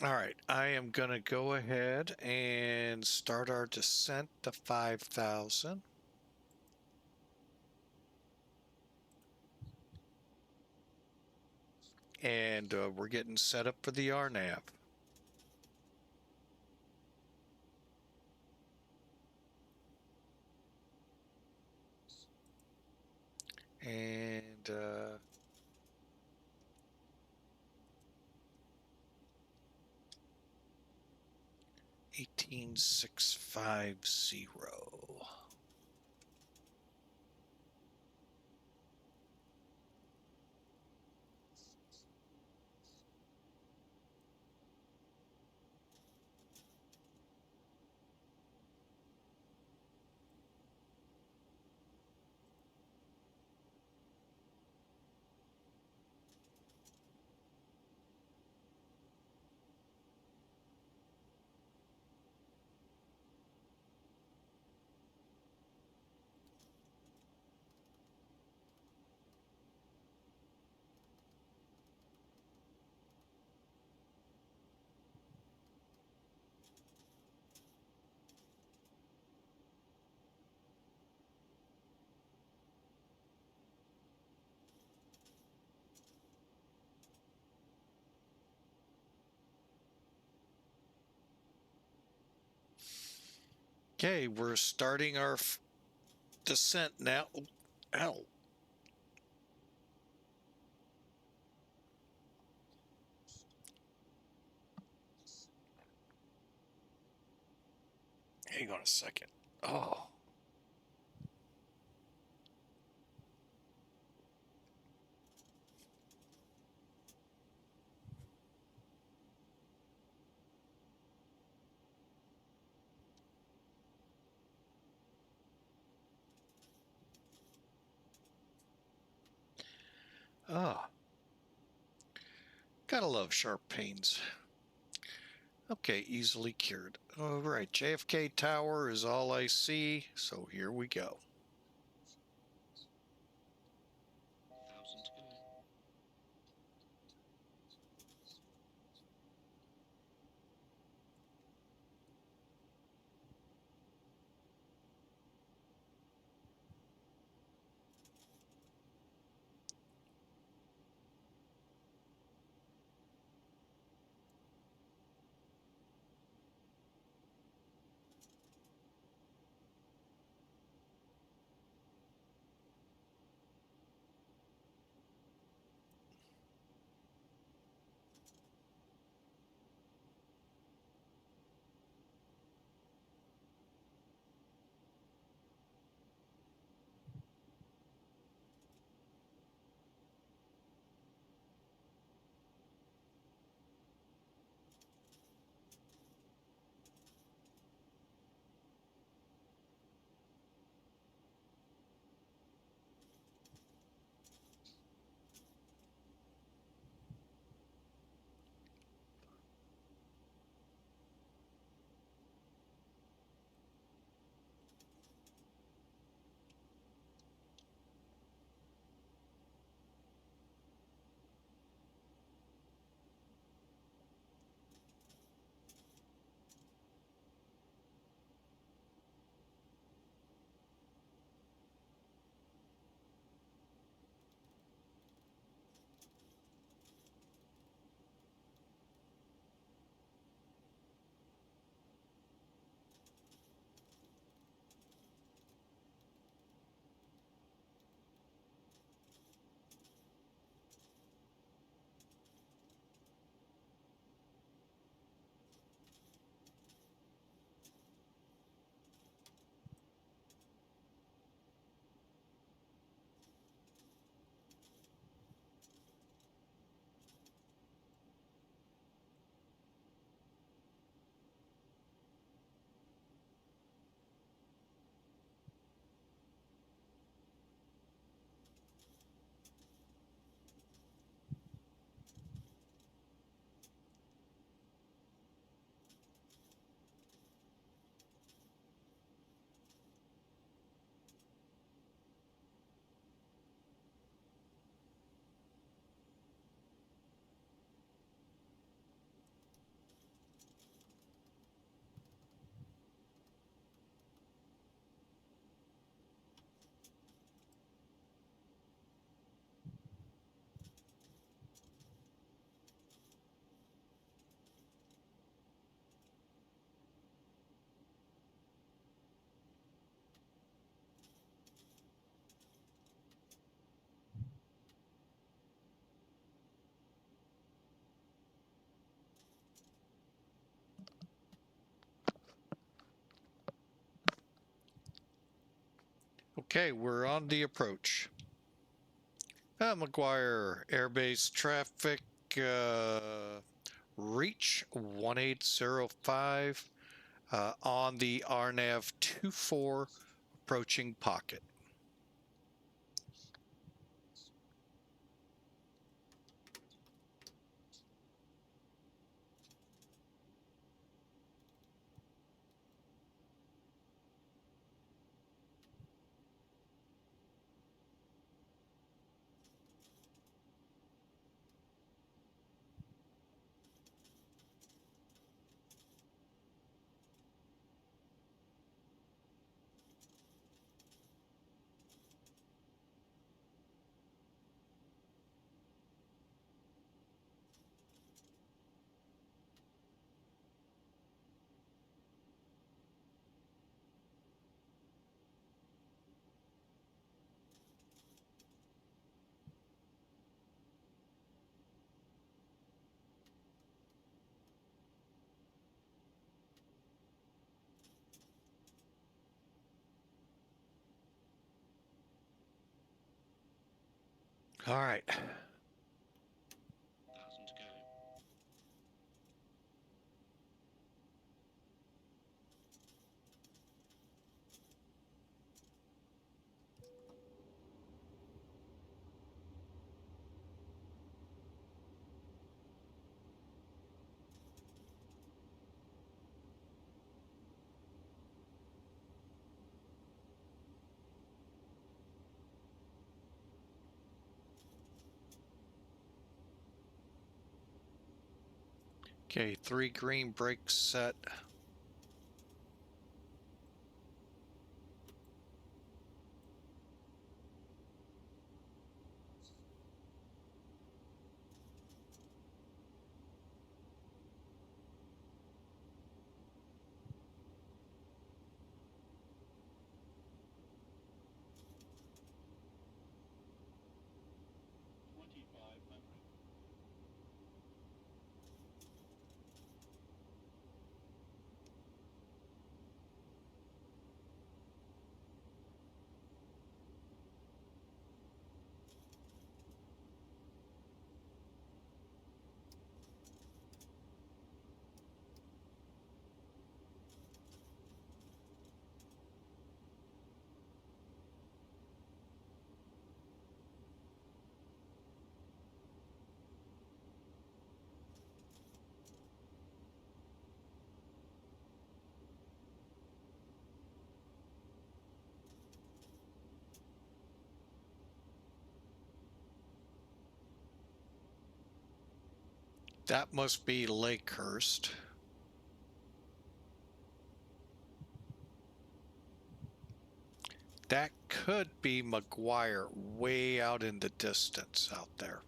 All right, I am going to go ahead and start our descent to 5,000. And we're getting set up for the RNAV. And 18650. Okay, we're starting our descent now. Ow. Hang on a second. Oh. Ah. Gotta love sharp pains. Okay, easily cured. All right, JFK Tower is all I see, so here we go. 1,000 to go. Okay, we're on the approach. McGuire Air Base traffic, reach 1805 on the RNAV 24 approaching pocket. All right. 1,000 to go. Okay, 3 green brakes set. That must be Lakehurst. That could be McGuire way out in the distance out there.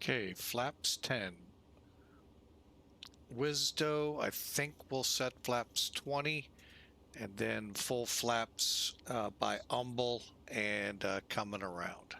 Okay, flaps 10. Wisdo, I think we'll set flaps 20, and then full flaps by Humble and coming around.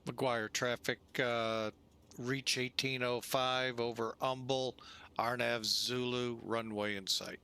McGuire traffic, reach 1805 over Humble, Arnav Zulu, runway in sight.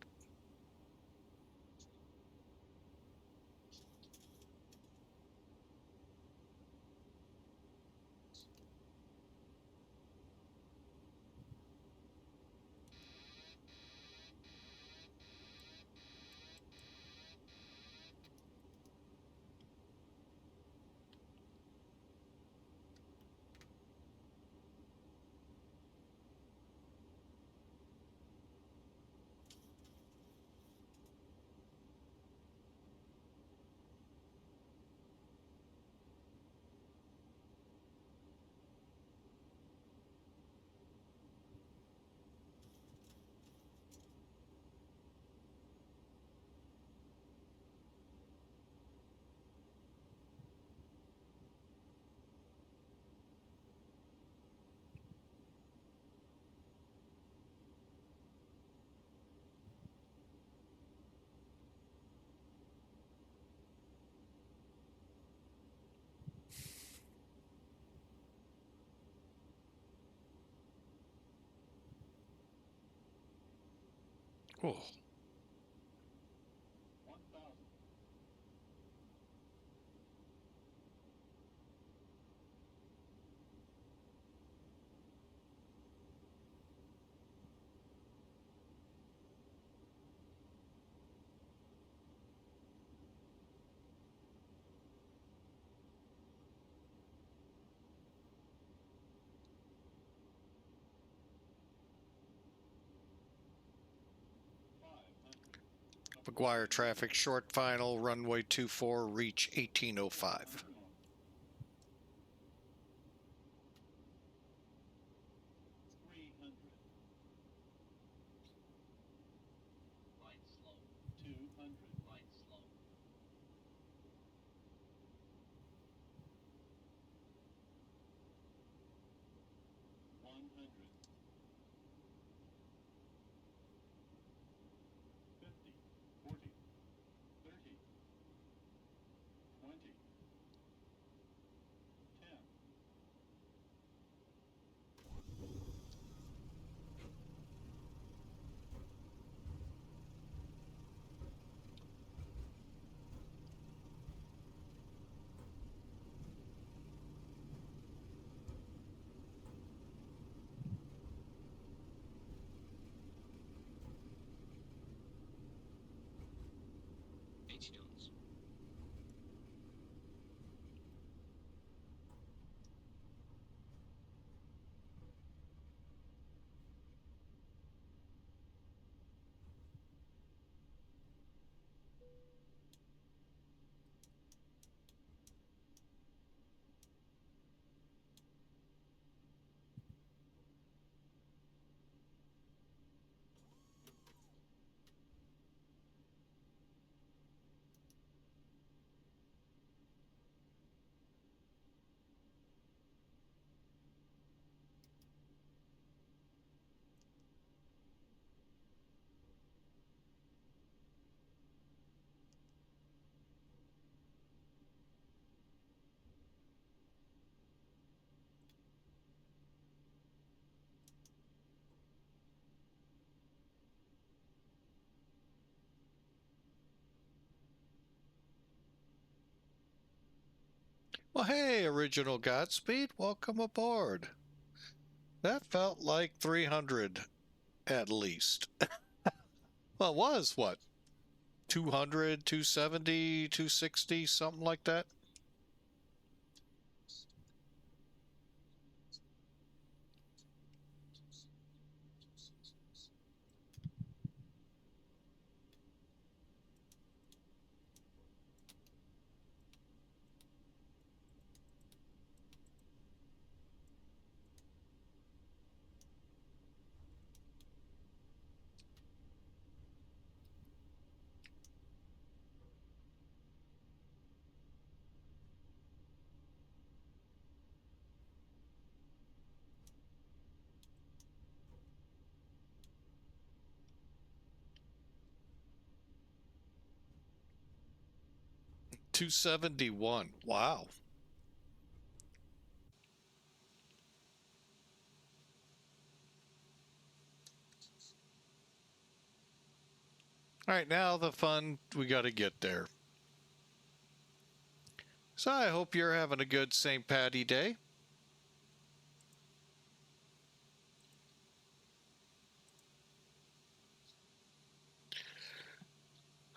Oh. McGuire traffic, short final, runway 24, reach 1805. $80. Well, hey, original Godspeed, welcome aboard. That felt like 300 at least. Well, it was what? 200, 270, 260, something like that. $271. Wow. All right, now the fun, we got to get there. So I hope you're having a good St. Patty Day.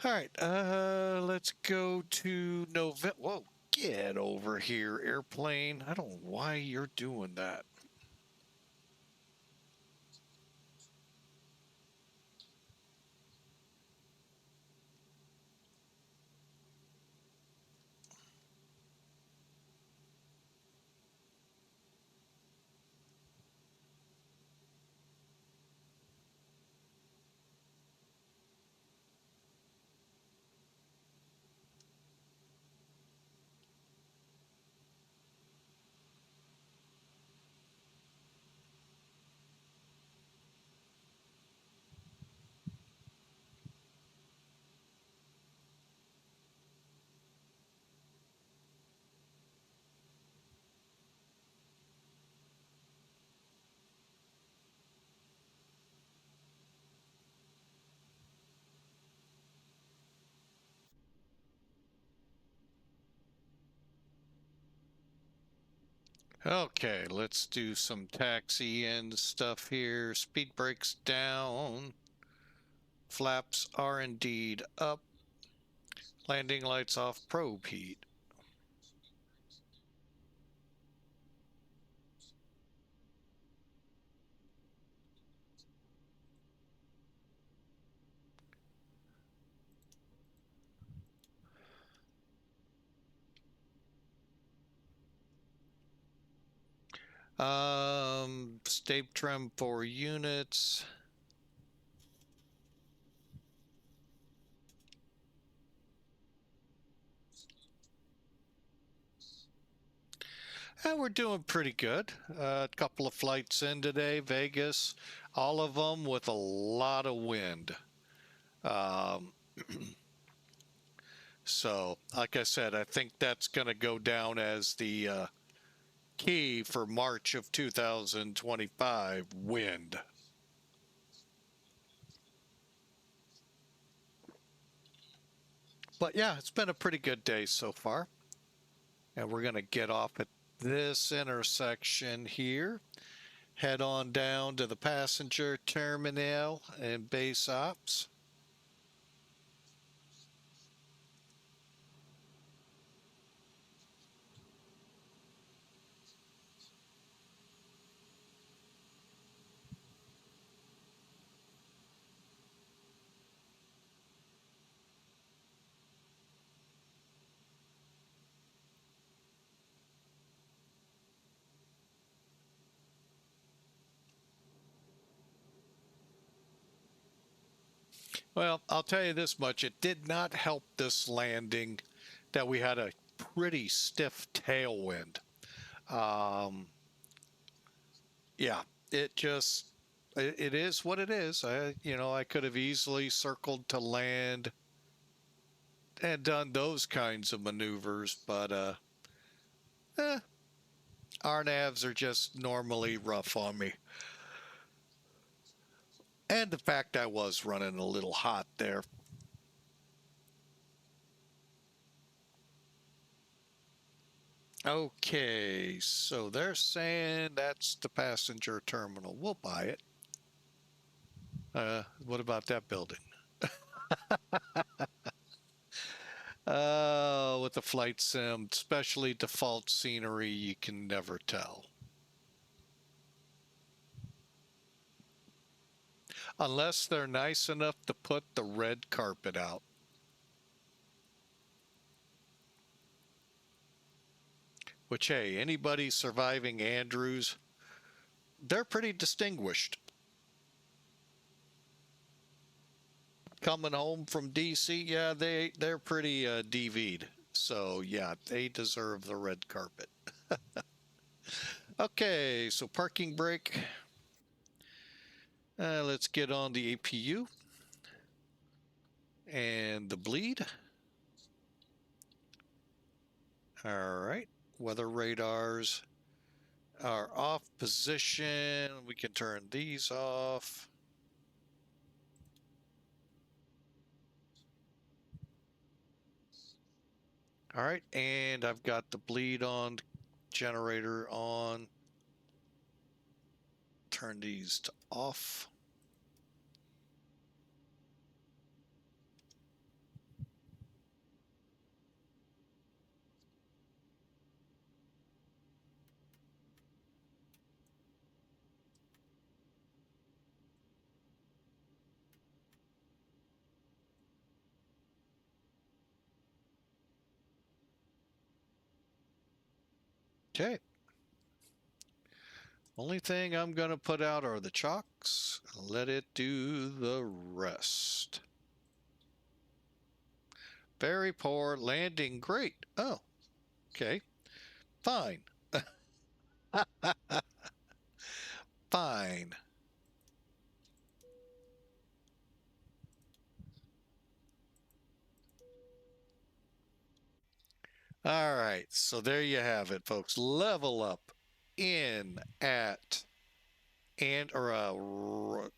All right, let's go to November. Whoa, get over here, airplane. I don't know why you're doing that. Okay, let's do some taxi in stuff here. Speed brakes down. Flaps are indeed up. Landing lights off. Probe heat. State trim 4 units. And we're doing pretty good. A couple of flights in today, Vegas, all of them with a lot of wind. So, like I said, I think that's going to go down as the key for March of 2025, wind. But yeah, it's been a pretty good day so far. And we're going to get off at this intersection here. Head on down to the passenger terminal and base ops. Well, I'll tell you this much. It did not help this landing that we had a pretty stiff tailwind. Yeah, it is what it is. I could have easily circled to land and done those kinds of maneuvers, but our navs are just normally rough on me. And the fact I was running a little hot there. Okay, so they're saying that's the passenger terminal. We'll buy it. What about that building? With the flight sim, especially default scenery, you can never tell. Unless they're nice enough to put the red carpet out. Which, hey, anybody surviving Andrews, they're pretty distinguished. Coming home from DC, yeah, they're pretty DV'd. So yeah, they deserve the red carpet. Okay, so parking brake. Let's get on the APU and the bleed. All right, weather radars are off position. We can turn these off. All right, and I've got the bleed on generator on. Turn these to off. Okay. Only thing I'm going to put out are the chocks. Let it do the rest. Very poor. Landing great. Oh, okay. Fine. Fine. All right. So there you have it, folks. Level up in at and or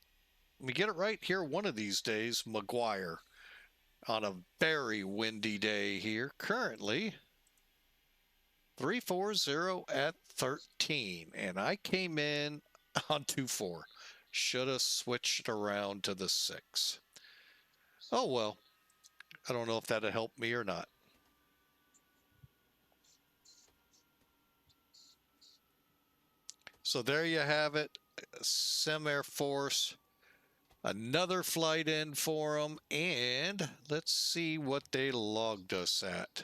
let me get it right here one of these days, McGuire, on a very windy day here. Currently 340 at 13, and I came in on 24. Should have switched around to the 6. Oh well, I don't know if that'll help me or not. So there you have it. Sim Air Force, another flight in for them, and let's see what they logged us at.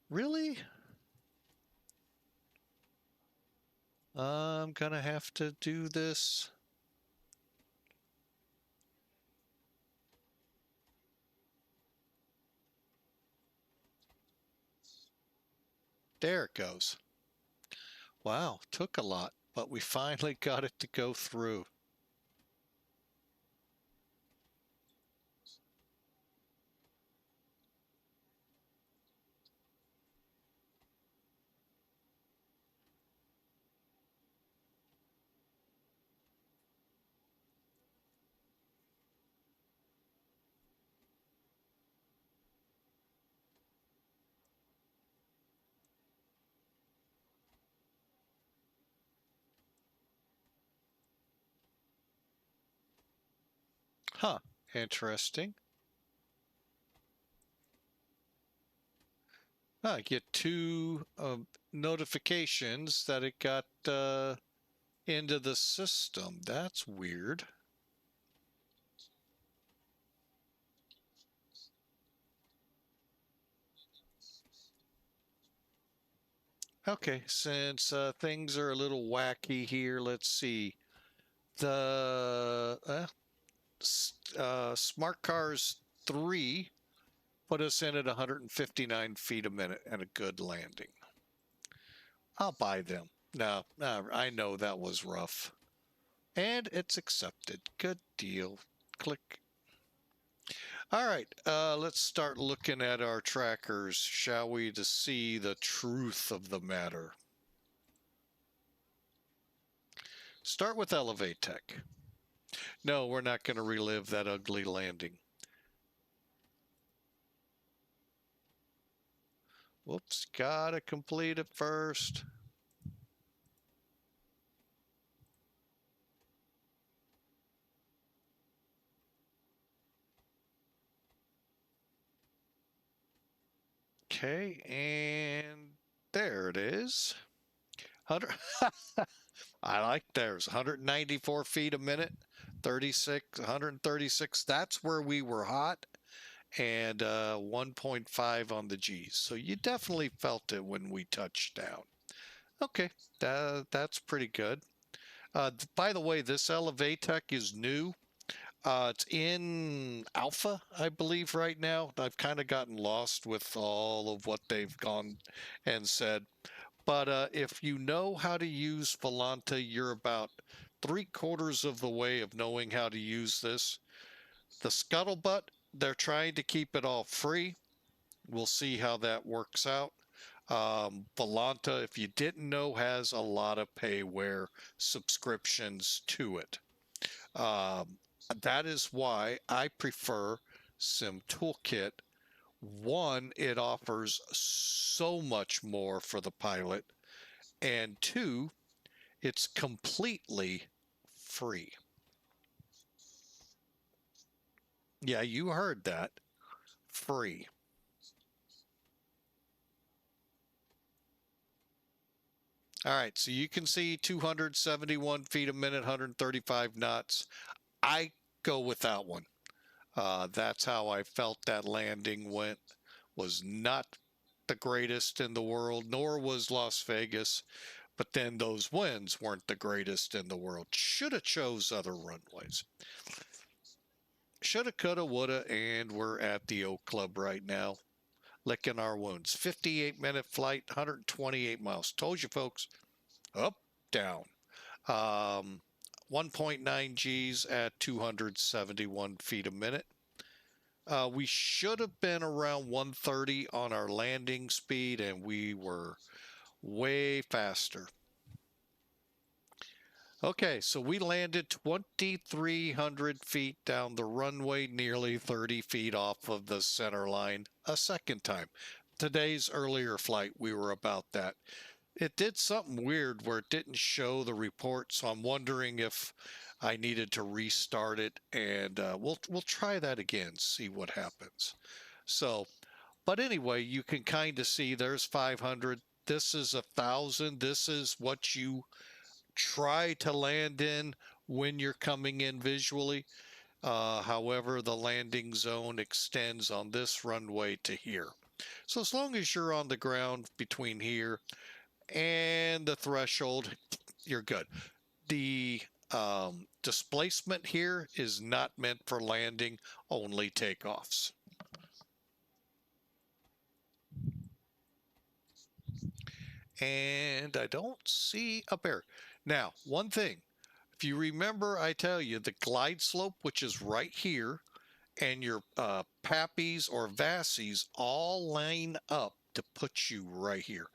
Really? I'm gonna have to do this. There it goes. Wow, took a lot, but we finally got it to go through. Huh, interesting. I get 2 notifications that it got into the system. That's weird. Okay, since things are a little wacky here, let's see. The Smart Cars 3 put us in at 159 feet a minute and a good landing. I'll buy them. No, I know that was rough. And it's accepted. Good deal. Click. All right, let's start looking at our trackers, shall we, to see the truth of the matter. Start with ElevateTech. No, we're not going to relive that ugly landing. Whoops, gotta complete it first. Okay, and there it is. 100. I like theirs. 194 feet a minute, 136. That's where we were hot, and 1.5 on the G's. So you definitely felt it when we touched down. Okay, that's pretty good. By the way, this ElevateTech is new. It's in alpha, I believe, right now. I've kind of gotten lost with all of what they've gone and said. But if you know how to use Volanta, you're about 3/4 of the way of knowing how to use this. The scuttlebutt, they're trying to keep it all free. We'll see how that works out. Volanta, if you didn't know, has a lot of payware subscriptions to it. That is why I prefer Sim Toolkit. One, it offers so much more for the pilot, and two, it's completely free. Yeah, you heard that. Free. All right, so you can see 271 feet a minute, 135 knots. I go with that one. That's how I felt that landing went. Was not the greatest in the world, nor was Las Vegas. But then those winds weren't the greatest in the world. Should have chose other runways. Shoulda, coulda, woulda, and we're at the Oak Club right now, licking our wounds. 58-minute flight, 128 miles. Told you, folks. Up, down. 1.9 Gs at 271 feet a minute. We should have been around 130 on our landing speed, and we were way faster. Okay, so we landed 2,300 feet down the runway, nearly 30 feet off of the center line a second time. Today's earlier flight, we were about that. It did something weird where it didn't show the report, so I'm wondering if I needed to restart it, and we'll try that again, see what happens. So, but anyway, you can kind of see there's 500. This is 1,000. This is what you try to land in when you're coming in visually. However, the landing zone extends on this runway to here. So as long as you're on the ground between here and the threshold, you're good. The displacement here is not meant for landing, only takeoffs. And I don't see a bear. Now, one thing, if you remember, I tell you the glide slope, which is right here, and your PAPIs or VATSIMs all line up to put you right here.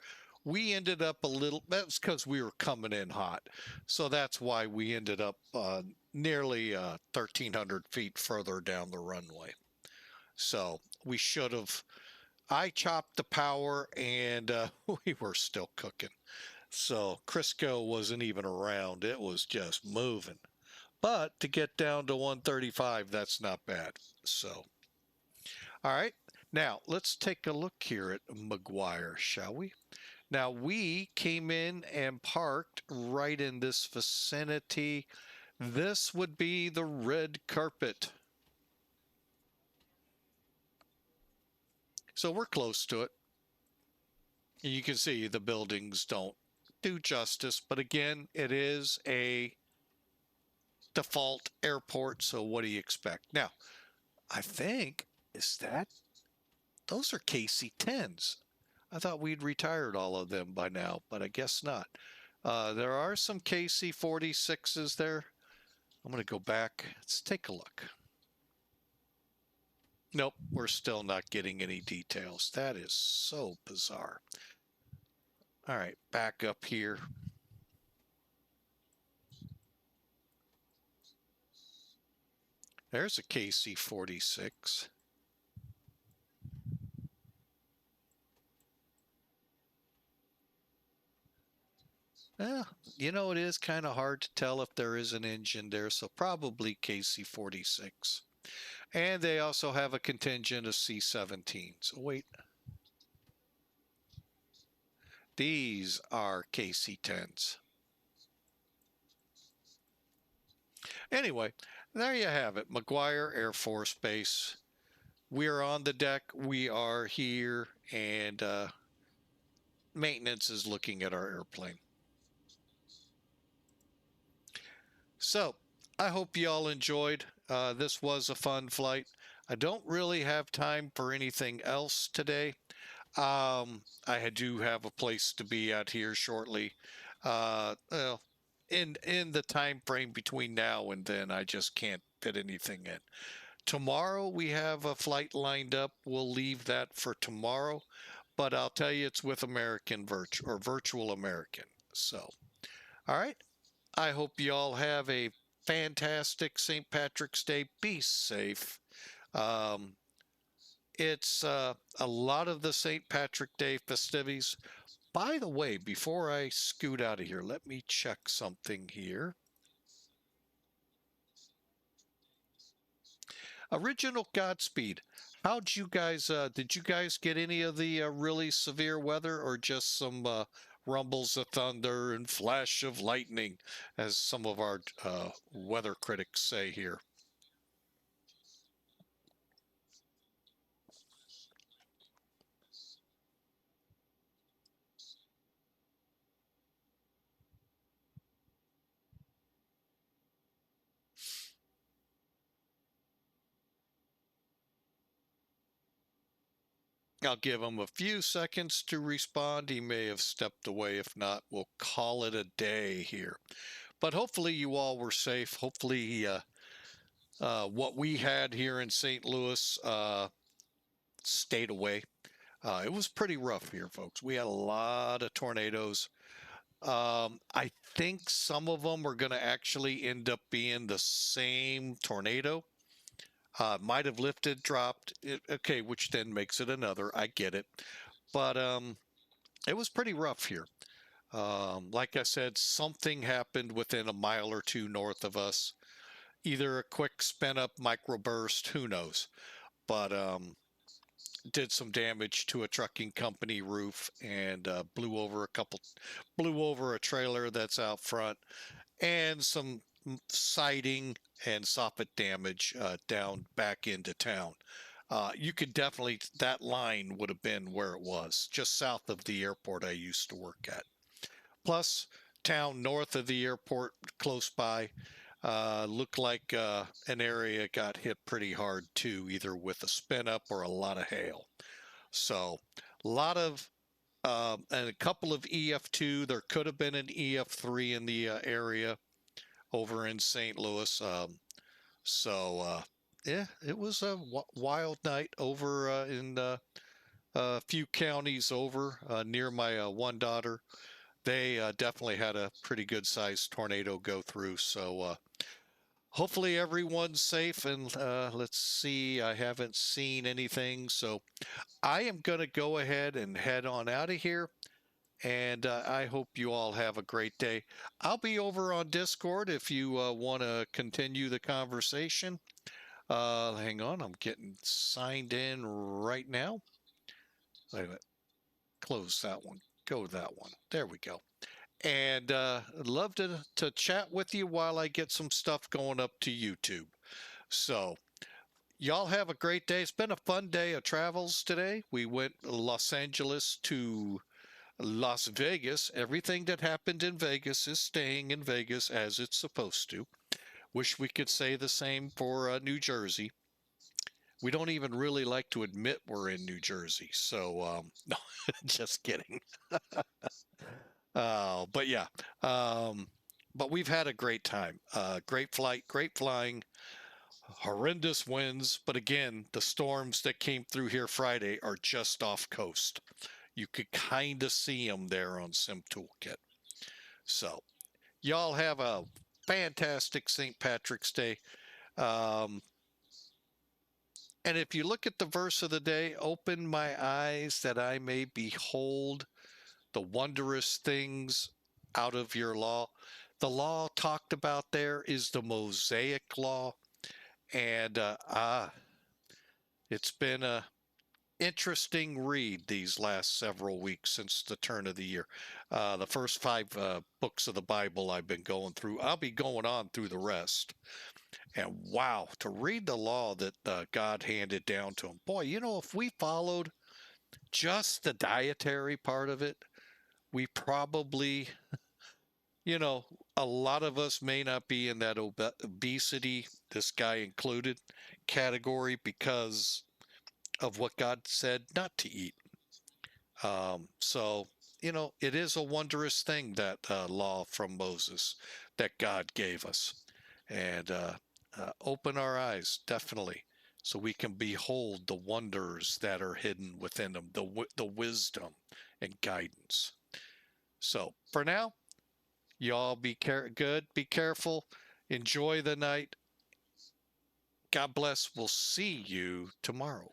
We ended up a little, that's because we were coming in hot. So that's why we ended up nearly 1,300 feet further down the runway. So we should have, I chopped the power and we were still cooking. So Crisco wasn't even around. It was just moving. But to get down to 135, that's not bad. So, all right. Now, let's take a look here at McGuire, shall we? Now, we came in and parked right in this vicinity. This would be the red carpet. So we're close to it. You can see the buildings don't do justice, but again, it is a default airport, so what do you expect? Now, I think, those are KC-10s. I thought we'd retired all of them by now, but I guess not. There are some KC-46s there. I'm going to go back. Let's take a look. Nope, we're still not getting any details. That is so bizarre. All right, back up here. There's a KC-46. Well, you know, it is kind of hard to tell if there is an engine there, so probably KC-46. And they also have a contingent of C-17s. Oh, wait. These are KC-10s. Anyway, there you have it. McGuire Air Force Base. We are on the deck. We are here, and maintenance is looking at our airplane. So I hope you all enjoyed. This was a fun flight. I don't really have time for anything else today. I do have a place to be out here shortly. Well, in the time frame between now and then, I just can't fit anything in. Tomorrow we have a flight lined up. We'll leave that for tomorrow. but I'll tell you it's with American Virtual American. So, all right. I hope you all have a fantastic St. Patrick's Day. Be safe. Um, it's a lot of the St. Patrick Day festivities. By the way, before I scoot out of here, let me check something here. Original Godspeed. How'd you guys, did you guys get any of the really severe weather or just some rumbles of thunder and flash of lightning, as some of our weather critics say here? I'll give him a few seconds to respond. He may have stepped away. If not, we'll call it a day here. But hopefully you all were safe. Hopefully what we had here in St. Louis stayed away. It was pretty rough here, folks. We had a lot of tornadoes. I think some of them are going to actually end up being the same tornado. Might have lifted, dropped. Okay, which then makes it another. I get it. But it was pretty rough here. Like I said, something happened within a mile or two north of us. Either a quick spin up microburst, who knows. But did some damage to a trucking company roof and blew over a trailer that's out front, and some siding and soffit damage down back into town. You could definitely, that line would have been where it was, just south of the airport I used to work at. Plus, town north of the airport, close by, looked like an area got hit pretty hard too, either with a spin up or a lot of hail. So, a lot of and a couple of EF2. There could have been an EF3 in the area over in St. Louis. Yeah, it was a wild night over in a few counties over near my one daughter. They definitely had a pretty good sized tornado go through. So hopefully everyone's safe. And let's see, I haven't seen anything. So I am going to go ahead and head on out of here. And I hope you all have a great day. I'll be over on Discord if you want to continue the conversation. Hang on, I'm getting signed in right now. Wait a minute. Close that one. Go to that one. There we go. And I'd love to chat with you while I get some stuff going up to YouTube. So y'all have a great day. It's been a fun day of travels today. We went Los Angeles to Las Vegas. Everything that happened in Vegas is staying in Vegas as it's supposed to. Wish we could say the same for New Jersey. We don't even really like to admit we're in New Jersey. So, no, just kidding. But yeah, but we've had a great time. Great flight, great flying, horrendous winds. But again, the storms that came through here Friday are just off coast. You could kind of see them there on Sim Toolkit. So y'all have a fantastic St. Patrick's Day. And if you look at the verse of the day, open my eyes that I may behold the wondrous things out of your law. The law talked about there is the Mosaic law. And it's been a interesting read these last several weeks since the turn of the year. The first 5 books of the Bible I've been going through. I'll be going on through the rest. And wow, to read the law that God handed down to him. Boy, you know, if we followed just the dietary part of it, we probably, you know, a lot of us may not be in that obesity, this guy included, category because of what God said not to eat. So, you know, it is a wondrous thing, that law from Moses that God gave us. And open our eyes, definitely. so we can behold the wonders that are hidden within them, the wisdom and guidance. So for now, y'all be good, be careful, enjoy the night. God bless. We'll see you tomorrow.